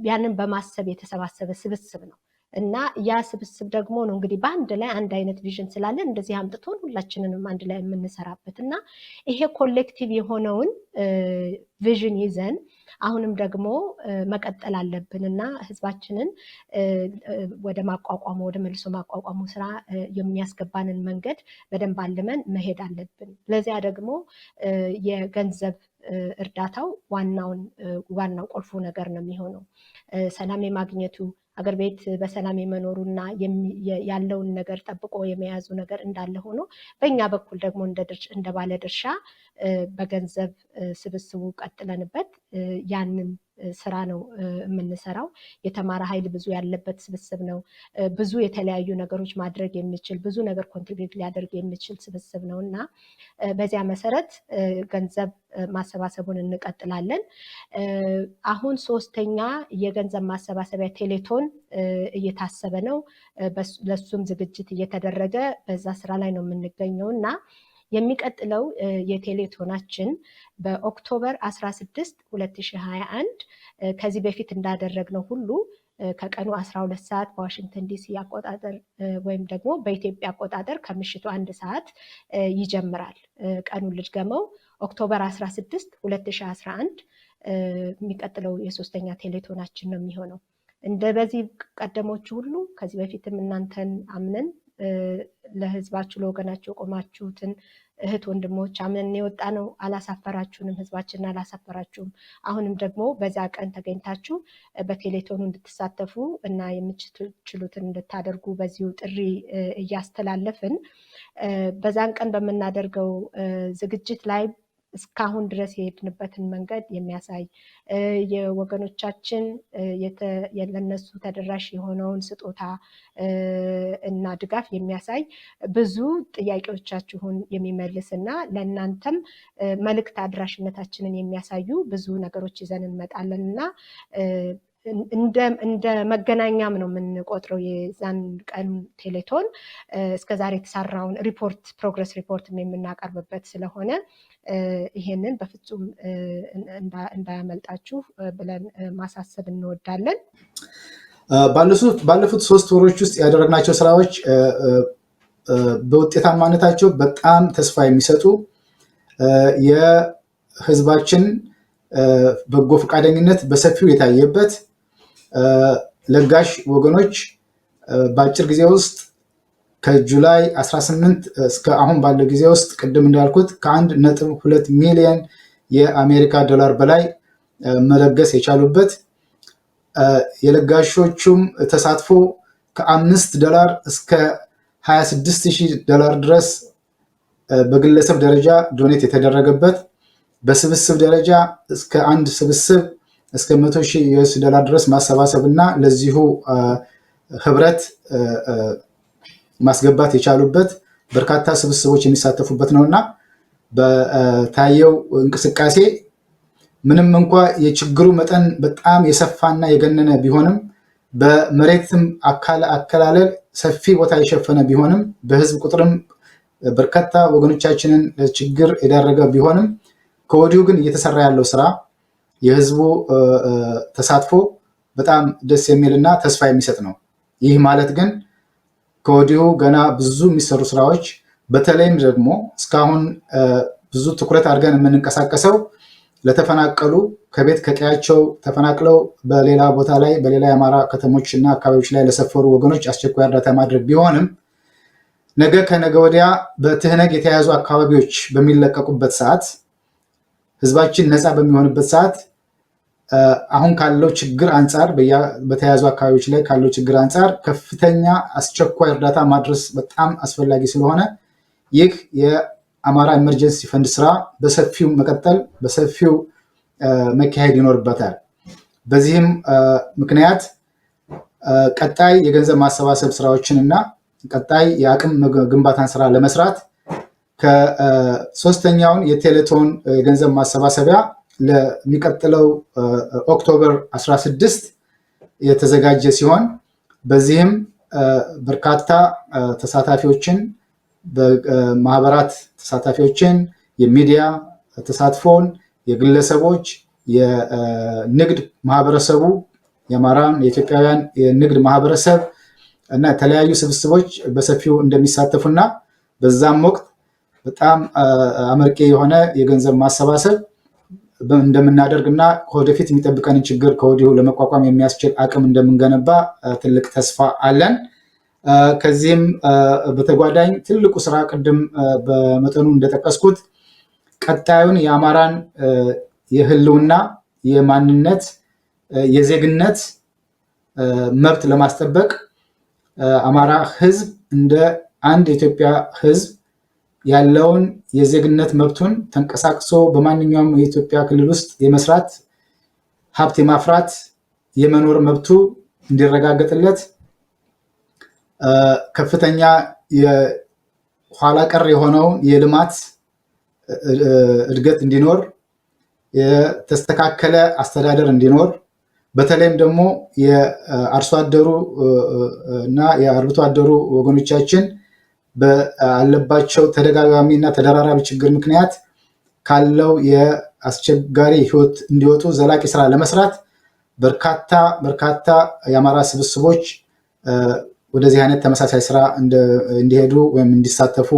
ያንን በማሰብ የተሰባሰበ ስብስብ ነው እና ያ ስብስብ ደግሞ ነው እንግዲህ በአንድ ላይ አንድ አይነት ቪዥን ስላለን እንደዚህ አምጥቶን ሁላችንንም አንድ ላይ የምንሰራበት እና ይሄ ኮሌክቲቭ የሆነውን ቪዥን ይዘን አሁንም ደግሞ መቀጠል አለብን እና ህዝባችንን ወደ ማቋቋሙ ወደ መልሶ ማቋቋሙ ስራ የሚያስገባንን መንገድ በደንብ አልመን መሄድ አለብን። ለዚያ ደግሞ የገንዘብ እርዳታው ዋናው ቁልፉ ነገር ነው የሚሆነው። ሰላም የማግኘቱ አገር ቤት በሰላም የመኖሩና ያለውን ነገር ጠብቆ የመያዙ ነገር እንዳለ ሆኖ በእኛ በኩል ደግሞ እንደ ባለ ድርሻ በገንዘብ ስብስቡ ቀጥለንበት ያንን ስራ ነው የምንሰራው። የተማረ ኃይል ብዙ ያለበት ስብስብ ነው። ብዙ የተለያዩ ነገሮች ማድረግ የሚችል ብዙ ነገር ኮንትሪቢዩት ሊያደርግ የሚችል ስብስብ ነው እና በዚያ መሰረት ገንዘብ ማሰባሰቡን እንቀጥላለን። አሁን 3ኛ የገንዘብ ማሰባሰቢያ ቴሌቶን እየታሰበ ነው። ለሱም ዝግጅት እየተደረገ በዛ ስራ ላይ ነው የምንገኘው እና የሚቀጥለው የቴሌቶናችን በኦክቶበር 16 2021 ከዚህ በፊት እንዳደረግነው ሁሉ ከቀኑ 12 ሰዓት በዋሽንግተን ዲሲ አቆጣጠር ወይም ደግሞ በኢትዮጵያ አቆጣጠር ከምሽቱ 1 ሰዓት ይጀምራል። ቀኑን ልድገመው፣ ኦክቶበር 16 2011 የሚቀጥለው የ3ኛ ቴሌቶናችን ነው የሚሆነው። እንደ በዚህ ቀደሞቹ ሁሉ ከዚህ በፊትም እናንተን አምነን ለህዝባችሁ ለወገናችሁ ቆማችሁትን እህት ወንድሞች አምነን የወጣ ነው። አላሳፈራችሁንም፣ ህዝባችንን አላሳፈራችሁም። አሁንም ደግሞ በዛ ቀን ተገኝታችሁ በቴሌቶኑ እንድትሳተፉ እና የምትችሉትን እንድታደርጉ በዚሁ ጥሪ እያስተላለፍን በዛን ቀን በምናደርገው ዝግጅት ላይ እስካሁን ድረስ የሄድንበትን መንገድ የሚያሳይ የወገኖቻችን ለነሱ ተደራሽ የሆነውን ስጦታ እና ድጋፍ የሚያሳይ ብዙ ጥያቄዎቻችሁን የሚመልስ እና ለእናንተም መልእክት አድራሽነታችንን የሚያሳዩ ብዙ ነገሮች ይዘን እንመጣለን እና እንደ መገናኛም ነው የምንቆጥረው የዛን ቀን ቴሌቶን እስከዛሬ የተሰራውን ፕሮግረስ ሪፖርት የምናቀርብበት ስለሆነ ይሄንን በፍጹም እንዳያመልጣችሁ ብለን ማሳሰብ እንወዳለን። ባለፉት 3 ወሮች ውስጥ ያደረግናቸው ስራዎች በውጤታማነታቸው በጣም ተስፋ የሚሰጡ የህዝባችን በጎ ፈቃደኝነት በሰፊው የታየበት ለጋሽ ወገኖች በአጭር ጊዜ ውስጥ ከጁላይ 18 እስከ አሁን ባለው ጊዜ ውስጥ ቅድም እንዳልኩት ከ1.2 ሚሊዮን የአሜሪካ ዶላር በላይ መለገስ የቻሉበት የለጋሾቹም ተሳትፎ ከ$5 እስከ $26,000 ድረስ በግለሰብ ደረጃ ዶኔት የተደረገበት በስብስብ ደረጃ እስከ አንድ ስብስብ እስከ $100,000 ድረስ ማሰባሰብ እና ለዚሁ ህብረት ማስገባት የቻሉበት በርካታ ስብስቦች የሚሳተፉበት ነውና በታየው እንቅስቃሴ ምንም እንኳ የችግሩ መጠን በጣም የሰፋና የገነነ ቢሆንም በመሬትም አከላለል ሰፊ ቦታ የሸፈነ ቢሆንም በህዝብ ቁጥርም በርካታ ወገኖቻችንን ችግር የዳረገ ቢሆንም ከወዲሁ ግን እየተሰራ ያለው ስራ የህዝቡ ተሳትፎ በጣም ደስ የሚልና ተስፋ የሚሰጥ ነው። ይህ ማለት ግን ከወዲሁ ገና ብዙ የሚሰሩ ስራዎች በተለይም ደግሞ እስካሁን ብዙ ትኩረት አድርገን የምንንቀሳቀሰው ለተፈናቀሉ ከቤት ከቀያቸው ተፈናቅለው በሌላ ቦታ ላይ በሌላ የአማራ ከተሞች እና አካባቢዎች ላይ ለሰፈሩ ወገኖች አስቸኳይ እርዳታ ማድረግ ቢሆንም ነገ ከነገ ወዲያ በትህነግ የተያዙ አካባቢዎች በሚለቀቁበት ሰዓት ህዝባችን ነፃ በሚሆንበት ሰዓት አሁን ካለው ችግር አንጻር በተያዙ አካባቢዎች ላይ ካለው ችግር አንጻር ከፍተኛ አስቸኳይ እርዳታ ማድረስ በጣም አስፈላጊ ስለሆነ ይህ የአማራ ኢመርጀንሲ ፈንድ ስራ በሰፊው መቀጠል በሰፊው መካሄድ ይኖርበታል። በዚህም ምክንያት ቀጣይ የገንዘብ ማሰባሰብ ስራዎችን እና ቀጣይ የአቅም ግንባታን ስራ ለመስራት ከሶስተኛውን የቴሌቶን የገንዘብ ማሰባሰቢያ ለሚቀጥለው ኦክቶበር 16 የተዘጋጀ ሲሆን በዚህም በርካታ ተሳታፊዎችን በማህበራት ተሳታፊዎችን የሚዲያ ተሳትፎን የግለሰቦች የንግድ ማህበረሰቡ የአማራን የኢትዮጵያውያን የንግድ ማህበረሰብ እና የተለያዩ ስብስቦች በሰፊው እንደሚሳተፉና በዛም ወቅት በጣም አመርቂ የሆነ የገንዘብ ማሰባሰብ እንደምናደርግና ወደፊት የሚጠብቀንን ችግር ከወዲሁ ለመቋቋም የሚያስችል አቅም እንደምንገነባ ትልቅ ተስፋ አለን። ከዚህም በተጓዳኝ ትልቁ ስራ ቅድም በመጠኑ እንደጠቀስኩት ቀጣዩን የአማራን የህልውና የማንነት የዜግነት መብት ለማስጠበቅ አማራ ህዝብ እንደ አንድ የኢትዮጵያ ህዝብ ያለውን የዜግነት መብቱን ተንቀሳቅሶ በማንኛውም የኢትዮጵያ ክልል ውስጥ የመስራት ሀብት የማፍራት የመኖር መብቱ እንዲረጋገጥለት ከፍተኛ የኋላ ቀር የሆነውን የልማት እድገት እንዲኖር የተስተካከለ አስተዳደር እንዲኖር በተለይም ደግሞ የአርሶ አደሩ እና የአርብቶ አደሩ ወገኖቻችን ባለባቸው ተደጋጋሚ እና ተደራራቢ ችግር ምክንያት ካለው የአስቸጋሪ ህይወት እንዲወጡ ዘላቂ ስራ ለመስራት በርካታ የአማራ ስብስቦች ወደዚህ አይነት ተመሳሳይ ስራ እንዲሄዱ ወይም እንዲሳተፉ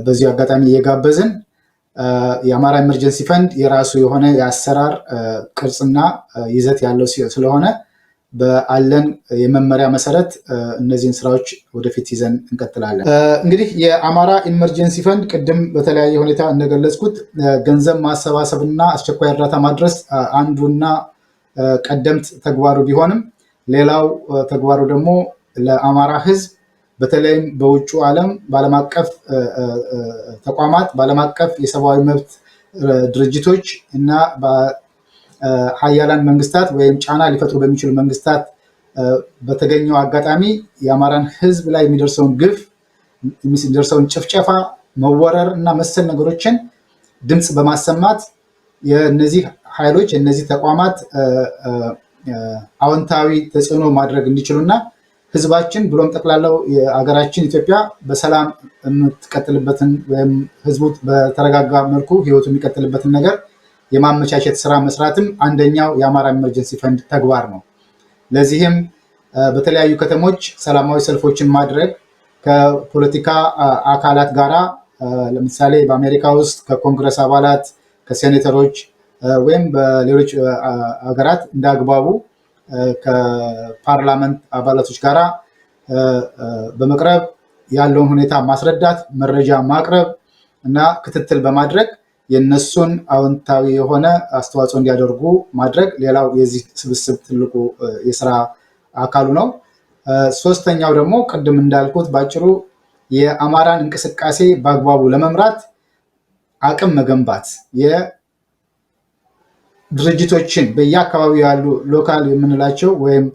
በዚሁ አጋጣሚ እየጋበዝን የአማራ ኢመርጀንሲ ፈንድ የራሱ የሆነ የአሰራር ቅርጽና ይዘት ያለው ስለሆነ በአለን የመመሪያ መሰረት እነዚህን ስራዎች ወደፊት ይዘን እንቀጥላለን። እንግዲህ የአማራ ኢመርጀንሲ ፈንድ ቅድም በተለያየ ሁኔታ እንደገለጽኩት ገንዘብ ማሰባሰብና አስቸኳይ እርዳታ ማድረስ አንዱና ቀደምት ተግባሩ ቢሆንም ሌላው ተግባሩ ደግሞ ለአማራ ህዝብ በተለይም በውጩ ዓለም በዓለም አቀፍ ተቋማት በዓለም አቀፍ የሰብአዊ መብት ድርጅቶች እና ሀያላን መንግስታት ወይም ጫና ሊፈጥሩ በሚችሉ መንግስታት በተገኘው አጋጣሚ የአማራን ህዝብ ላይ የሚደርሰውን ግፍ የሚደርሰውን ጭፍጨፋ መወረር እና መሰል ነገሮችን ድምፅ በማሰማት የነዚህ ኃይሎች የነዚህ ተቋማት አዎንታዊ ተጽዕኖ ማድረግ እንዲችሉና ህዝባችን ብሎም ጠቅላላው የሀገራችን ኢትዮጵያ በሰላም የምትቀጥልበትን ወይም ህዝቡ በተረጋጋ መልኩ ህይወቱ የሚቀጥልበትን ነገር የማመቻቸት ስራ መስራትም አንደኛው የአማራ ኢመርጀንሲ ፈንድ ተግባር ነው። ለዚህም በተለያዩ ከተሞች ሰላማዊ ሰልፎችን ማድረግ ከፖለቲካ አካላት ጋራ ለምሳሌ በአሜሪካ ውስጥ ከኮንግረስ አባላት ከሴኔተሮች ወይም በሌሎች ሀገራት እንዳግባቡ ከፓርላመንት አባላቶች ጋራ በመቅረብ ያለውን ሁኔታ ማስረዳት መረጃ ማቅረብ እና ክትትል በማድረግ የነሱን አዎንታዊ የሆነ አስተዋጽኦ እንዲያደርጉ ማድረግ ሌላው የዚህ ስብስብ ትልቁ የስራ አካሉ ነው። ሶስተኛው ደግሞ ቅድም እንዳልኩት ባጭሩ የአማራን እንቅስቃሴ በአግባቡ ለመምራት አቅም መገንባት የድርጅቶችን በየአካባቢው ያሉ ሎካል የምንላቸው ወይም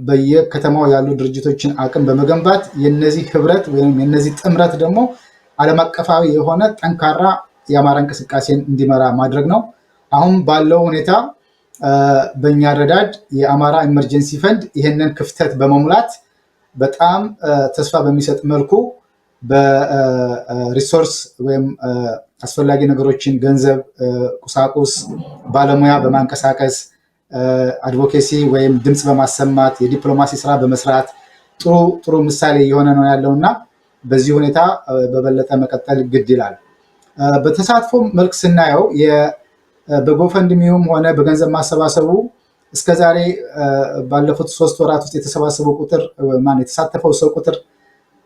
በየከተማው ያሉ ድርጅቶችን አቅም በመገንባት የነዚህ ህብረት ወይም የነዚህ ጥምረት ደግሞ ዓለም አቀፋዊ የሆነ ጠንካራ የአማራ እንቅስቃሴን እንዲመራ ማድረግ ነው። አሁን ባለው ሁኔታ በእኛ ረዳድ የአማራ ኢመርጀንሲ ፈንድ ይህንን ክፍተት በመሙላት በጣም ተስፋ በሚሰጥ መልኩ በሪሶርስ ወይም አስፈላጊ ነገሮችን ገንዘብ፣ ቁሳቁስ፣ ባለሙያ በማንቀሳቀስ አድቮኬሲ ወይም ድምፅ በማሰማት የዲፕሎማሲ ስራ በመስራት ጥሩ ምሳሌ የሆነ ነው ያለውና በዚህ ሁኔታ በበለጠ መቀጠል ግድ ይላል። በተሳትፎ መልክ ስናየው በጎፈንድሚውም ሆነ በገንዘብ ማሰባሰቡ እስከዛሬ ባለፉት 3 ወራት ውስጥ የተሰባሰበው ቁጥር የተሳተፈው ሰው ቁጥር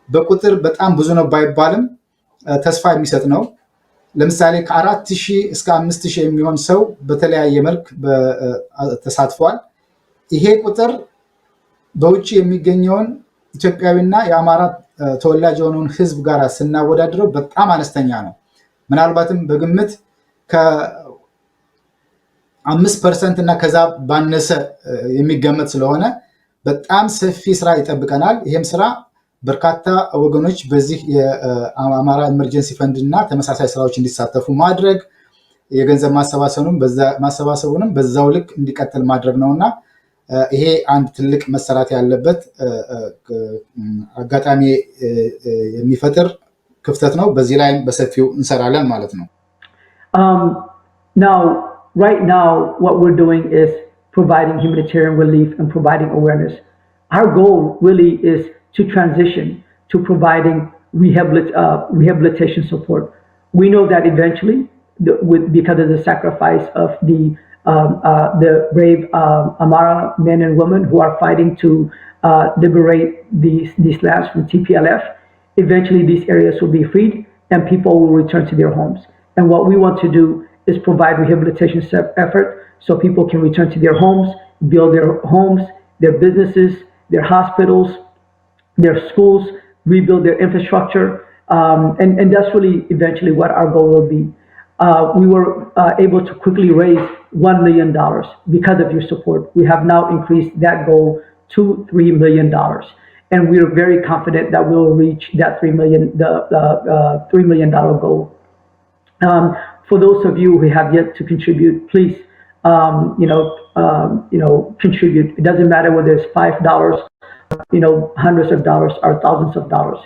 በቁጥር በጣም ብዙ ነው ባይባልም ተስፋ የሚሰጥ ነው። ለምሳሌ ከ4000 እስከ 5000 የሚሆን ሰው በተለያየ መልክ ተሳትፏል። ይሄ ቁጥር በውጭ የሚገኘውን ኢትዮጵያዊና የአማራ ተወላጅ የሆነውን ህዝብ ጋር ስናወዳድረው በጣም አነስተኛ ነው። ምናልባትም በግምት ከ5% እና ከዛ ባነሰ የሚገመት ስለሆነ በጣም ሰፊ ስራ ይጠብቀናል። ይህም ስራ በርካታ ወገኖች በዚህ የአማራ ኢመርጀንሲ ፈንድ እና ተመሳሳይ ስራዎች እንዲሳተፉ ማድረግ፣ የገንዘብ ማሰባሰቡንም በዛው ልክ እንዲቀጥል ማድረግ ነውና ይሄ አንድ ትልቅ መሰራት ያለበት አጋጣሚ የሚፈጥር ክፍተት ነው። በዚህ ላይ በሰፊው እንሰራለን ማለት ነው። Right now, what we're doing is providing humanitarian relief and providing awareness. Our goal really is to transition to providing rehabilitation support. We know that eventually, because of the sacrifice of the brave Amara men and women who are fighting to liberate these lands from TPLF, eventually these areas will be freed and people will return to their homes. And what we want to do is provide rehabilitation effort so people can return to their homes, build their homes, their businesses, their hospitals, their schools, rebuild their infrastructure. And that's really eventually what our goal will be. We were able to quickly raise $1 million because of your support. We have now increased that goal to $3 million. And we are very confident that we will reach that $3 million goal. For those of you who have yet to contribute, please, contribute. It doesn't matter whether it's $5, hundreds of dollars or thousands of dollars.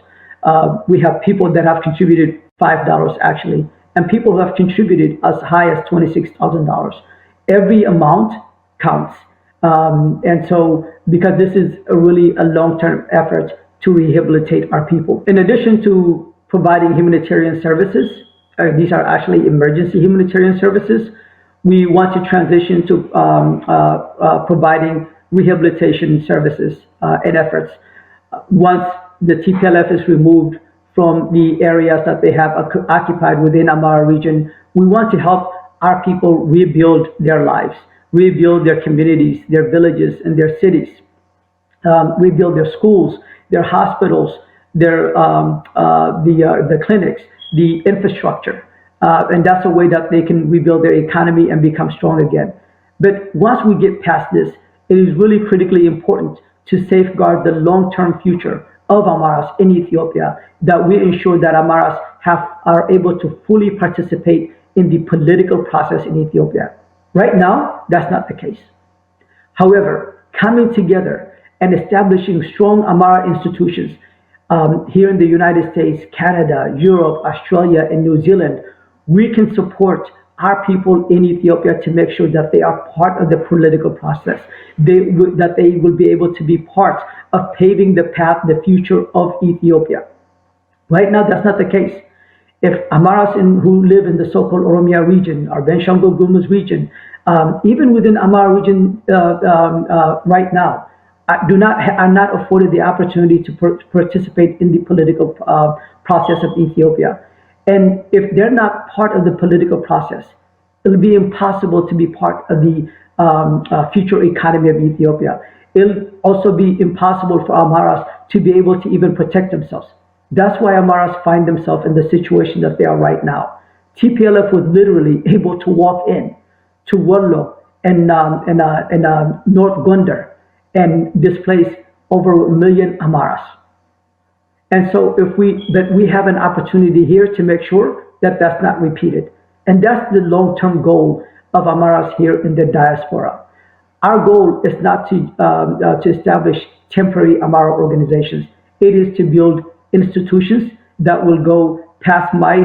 We have people that have contributed $5 actually, and people who have contributed as high as $26,000. Every amount counts. And so, because this is really a long-term effort to rehabilitate our people. In addition to providing humanitarian services, these are actually emergency humanitarian services, we want to transition to providing rehabilitation services and efforts. Once the TPLF is removed from the areas that they have occupied within Amara region, we want to help our people rebuild their lives, rebuild their communities, their villages, and their cities, rebuild their schools, their hospitals, the clinics, the infrastructure. And that's a way that they can rebuild their economy and become strong again. But once we get past this, it is really critically important to safeguard the long-term future of Amaras in Ethiopia, that we ensure that Amaras are able to fully participate in the political process in Ethiopia. Right now, that's not the case. However, coming together and establishing strong Amara institutions here in the United States, Canada, Europe, Australia, and New Zealand, we can support our people in Ethiopia to make sure that they are part of the political process, that they will be able to be part of paving the path, the future of Ethiopia. Right now, that's not the case. If Amaras who live in the so-called Oromia region or Benshangul Gumuz region, even within Amara region right now, are not afforded the opportunity to participate in the political process of Ethiopia. And if they're not part of the political process, it'll be impossible to be part of the future economy of Ethiopia. It'll also be impossible for Amaras to be able to even protect themselves. That's why Amaras find themselves in the situation that they are right now. TPLF was literally able to walk in to Wollo and North Gondar and displace over 1 million Amaras. And so we have an opportunity here to make sure that that's not repeated. And that's the long-term goal of Amaras here in the diaspora. Our goal is not to establish temporary Amara organizations. It is to build institutions that will go past my,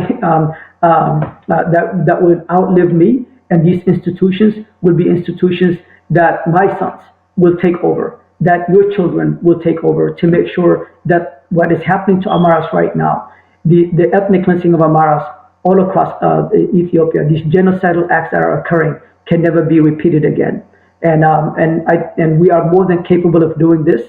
that will outlive me. And these institutions will be institutions that my sons will take over, that your children will take over, to make sure that what is happening to Amaras right now, the ethnic cleansing of Amaras all across Ethiopia, these genocidal acts that are occurring can never be repeated again. And we are more than capable of doing this.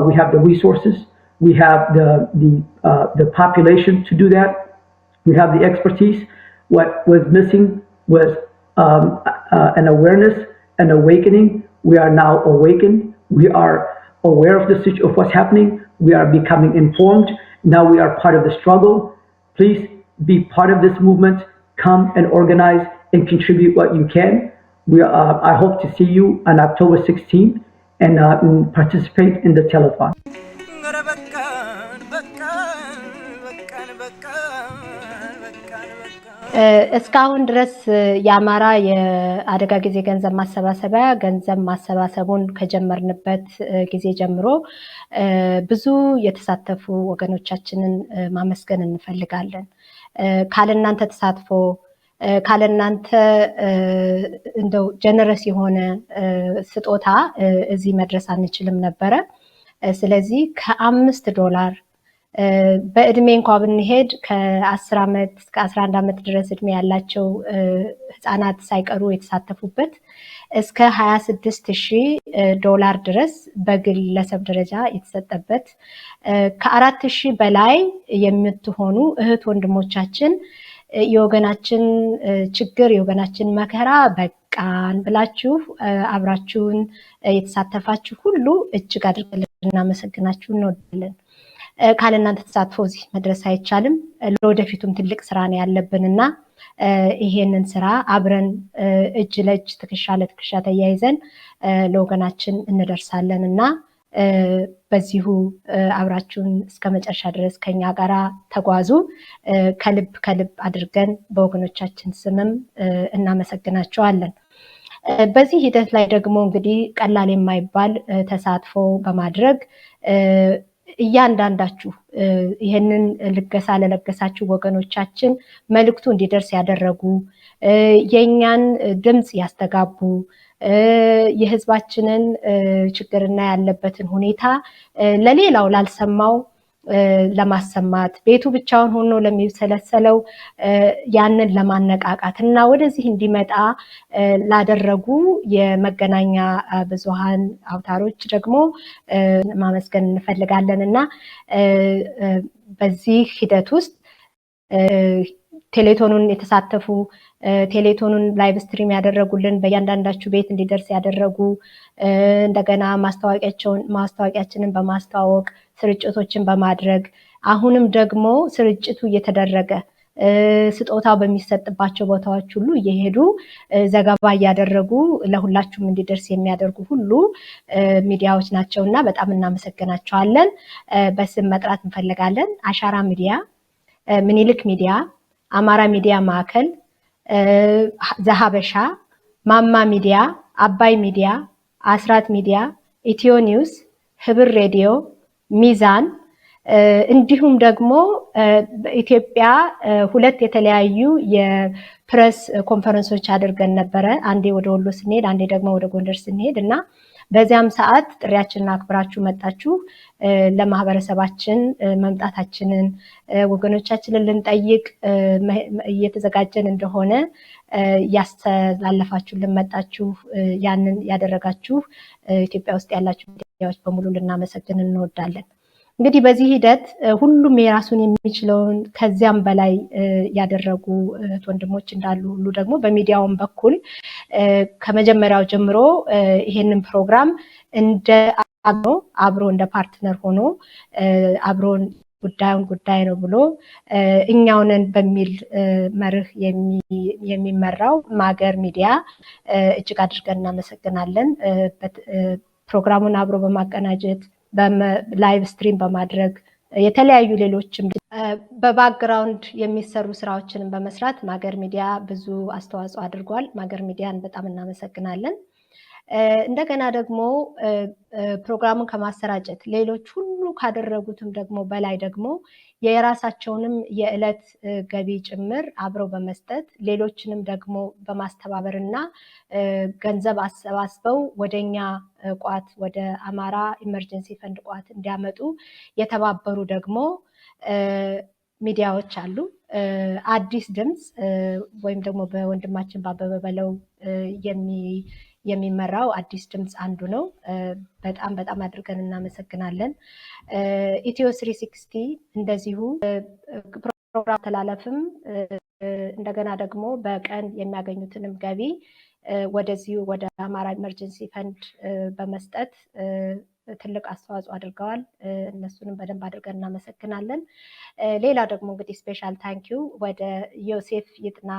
We have the resources, we have the population to do that, we have the expertise. What was missing was an awareness, an awakening. We are now awakened. We are aware of what's happening. We are becoming informed. Now we are part of the struggle. Please be part of this movement. Come and organize and contribute what you can. I hope to see you on October 16th and participate in the telethon. እስካሁን ድረስ የአማራ የአደጋ ጊዜ ገንዘብ ማሰባሰቢያ ገንዘብ ማሰባሰቡን ከጀመርንበት ጊዜ ጀምሮ ብዙ የተሳተፉ ወገኖቻችንን ማመስገን እንፈልጋለን። ካለናንተ ተሳትፎ ካለናንተ እንደው ጀነረስ የሆነ ስጦታ እዚህ መድረስ አንችልም ነበረ። ስለዚህ $5 በእድሜ እንኳን ብንሄድ ከ10 ዓመት እስከ 11 ዓመት ድረስ እድሜ ያላቸው ህፃናት ሳይቀሩ የተሳተፉበት እስከ $26,000 ድረስ በግለሰብ ደረጃ የተሰጠበት ከ4,000 በላይ የምትሆኑ እህት ወንድሞቻችን የወገናችን ችግር የወገናችን መከራ በቃን ብላችሁ አብራችሁን የተሳተፋችሁ ሁሉ እጅግ አድርገን እናመሰግናችሁ እንወዳለን። ካለናንተ ተሳትፎ እዚህ መድረስ አይቻልም። ለወደፊቱም ትልቅ ስራ ነው ያለብንና ይሄንን ስራ አብረን እጅ ለእጅ ትከሻ ለትከሻ ተያይዘን ለወገናችን እንደርሳለንና በዚሁ አብራችሁን እስከ መጨረሻ ድረስ ከኛ ጋራ ተጓዙ። ከልብ አድርገን በወገኖቻችን ስምም እናመሰግናቸዋለን። በዚህ ሂደት ላይ ደግሞ እንግዲህ ቀላል የማይባል ተሳትፎ በማድረግ እያንዳንዳችሁ ይሄንን ልገሳ ለለገሳችሁ ወገኖቻችን መልእክቱ እንዲደርስ ያደረጉ የኛን ድምጽ ያስተጋቡ የህዝባችንን ችግርና ያለበትን ሁኔታ ለሌላው ላልሰማው ለማሰማት ቤቱ ብቻውን ሆኖ ለሚሰለሰለው ያንን ለማነቃቃትና ወደዚህ እንዲመጣ ላደረጉ የመገናኛ ብዙሃን አውታሮች ደግሞ ማመስገን እንፈልጋለንና በዚህ ሂደት ውስጥ ቴሌቶኑን የተሳተፉ ቴሌቶኑን ላይቭ ስትሪም ያደረጉልን በእያንዳንዳችሁ ቤት እንዲደርስ ያደረጉ እንደገና ማስታወቂያችንን በማስተዋወቅ ስርጭቶችን በማድረግ አሁንም ደግሞ ስርጭቱ እየተደረገ ስጦታው በሚሰጥባቸው ቦታዎች ሁሉ እየሄዱ ዘገባ እያደረጉ ለሁላችሁም እንዲደርስ የሚያደርጉ ሁሉ ሚዲያዎች ናቸውና በጣም እናመሰግናቸዋለን። በስም መጥራት እንፈልጋለን። አሻራ ሚዲያ፣ ምኒልክ ሚዲያ፣ አማራ ሚዲያ ማዕከል፣ ዘሀበሻ፣ ማማ ሚዲያ፣ አባይ ሚዲያ፣ አስራት ሚዲያ፣ ኢትዮ ኒውስ፣ ህብር ሬዲዮ፣ ሚዛን እንዲሁም ደግሞ በኢትዮጵያ ሁለት የተለያዩ የፕሬስ ኮንፈረንሶች አድርገን ነበረ። አንዴ ወደ ወሎ ስንሄድ፣ አንዴ ደግሞ ወደ ጎንደር ስንሄድ እና በዚያም ሰዓት ጥሪያችንን አክብራችሁ መጣችሁ ለማህበረሰባችን መምጣታችንን ወገኖቻችንን ልንጠይቅ እየተዘጋጀን እንደሆነ ያስተላለፋችሁልን መጣችሁ ያንን ያደረጋችሁ ኢትዮጵያ ውስጥ ያላችሁ ሚዲያዎች በሙሉ ልናመሰግን እንወዳለን። እንግዲህ በዚህ ሂደት ሁሉም የራሱን የሚችለውን ከዚያም በላይ ያደረጉ ወንድሞች እንዳሉ ሁሉ ደግሞ በሚዲያውም በኩል ከመጀመሪያው ጀምሮ ይሄንን ፕሮግራም እንደ አብሮ እንደ ፓርትነር ሆኖ አብሮን ጉዳይ ነው ብሎ እኛውንን በሚል መርህ የሚመራው ማገር ሚዲያ እጅግ አድርገን እናመሰግናለን። ፕሮግራሙን አብሮ በማቀናጀት በላይቭ ስትሪም በማድረግ የተለያዩ ሌሎችም በባክግራውንድ የሚሰሩ ስራዎችንም በመስራት ማገር ሚዲያ ብዙ አስተዋጽኦ አድርጓል። ማገር ሚዲያን በጣም እናመሰግናለን። እንደገና ደግሞ ፕሮግራሙን ከማሰራጨት ሌሎች ሁሉ ካደረጉትም ደግሞ በላይ ደግሞ የራሳቸውንም የዕለት ገቢ ጭምር አብረው በመስጠት ሌሎችንም ደግሞ በማስተባበርና ገንዘብ አሰባስበው ወደኛ ቋት ወደ አማራ ኢመርጀንሲ ፈንድ ቋት እንዲያመጡ የተባበሩ ደግሞ ሚዲያዎች አሉ። አዲስ ድምፅ ወይም ደግሞ በወንድማችን ባበበ በለው የሚመራው አዲስ ድምፅ አንዱ ነው። በጣም አድርገን እናመሰግናለን። ኢትዮ 360 እንደዚሁ ፕሮግራም ተላለፍም እንደገና ደግሞ በቀን የሚያገኙትንም ገቢ ወደዚሁ ወደ አማራ ኢመርጀንሲ ፈንድ በመስጠት ትልቅ አስተዋጽኦ አድርገዋል። እነሱንም በደንብ አድርገን እናመሰግናለን። ሌላ ደግሞ እንግዲህ ስፔሻል ታንኪዩ ወደ ዮሴፍ ይጥና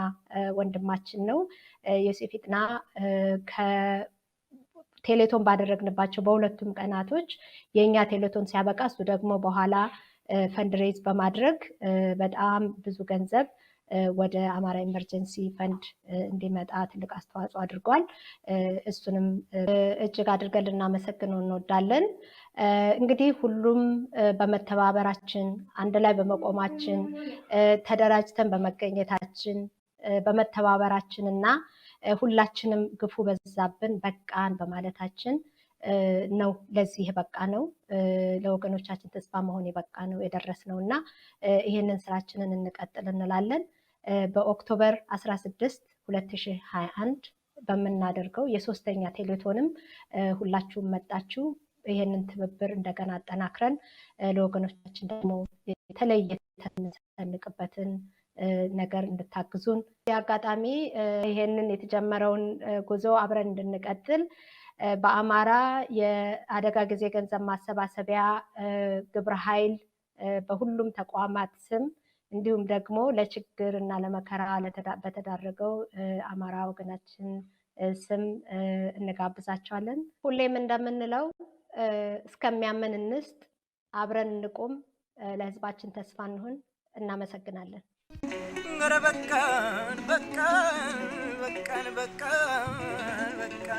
ወንድማችን ነው። ዮሴፍ ይጥና ከቴሌቶን ባደረግንባቸው በሁለቱም ቀናቶች የእኛ ቴሌቶን ሲያበቃ እሱ ደግሞ በኋላ ፈንድሬዝ በማድረግ በጣም ብዙ ገንዘብ ወደ አማራ ኢመርጀንሲ ፈንድ እንዲመጣ ትልቅ አስተዋጽኦ አድርጓል። እሱንም እጅግ አድርገን ልናመሰግነው እንወዳለን። እንግዲህ ሁሉም በመተባበራችን አንድ ላይ በመቆማችን ተደራጅተን በመገኘታችን በመተባበራችን እና ሁላችንም ግፉ በዛብን በቃን በማለታችን ነው ለዚህ የበቃ ነው። ለወገኖቻችን ተስፋ መሆን የበቃ ነው የደረስ ነው እና ይህንን ስራችንን እንቀጥል እንላለን። በኦክቶበር 16 2021 በምናደርገው የሶስተኛ ቴሌቶንም ሁላችሁም መጣችሁ ይህንን ትብብር እንደገና አጠናክረን ለወገኖቻችን ደግሞ የተለየ ተንቀበትን ነገር እንድታግዙን የአጋጣሚ ይሄንን የተጀመረውን ጉዞ አብረን እንድንቀጥል በአማራ የአደጋ ጊዜ ገንዘብ ማሰባሰቢያ ግብረ ኃይል በሁሉም ተቋማት ስም እንዲሁም ደግሞ ለችግር እና ለመከራ በተዳረገው አማራ ወገናችን ስም እንጋብዛቸዋለን። ሁሌም እንደምንለው እስከሚያመን እንስጥ፣ አብረን እንቁም፣ ለህዝባችን ተስፋ እንሁን። እናመሰግናለን። በቃን በቃን በቃን በቃን በቃን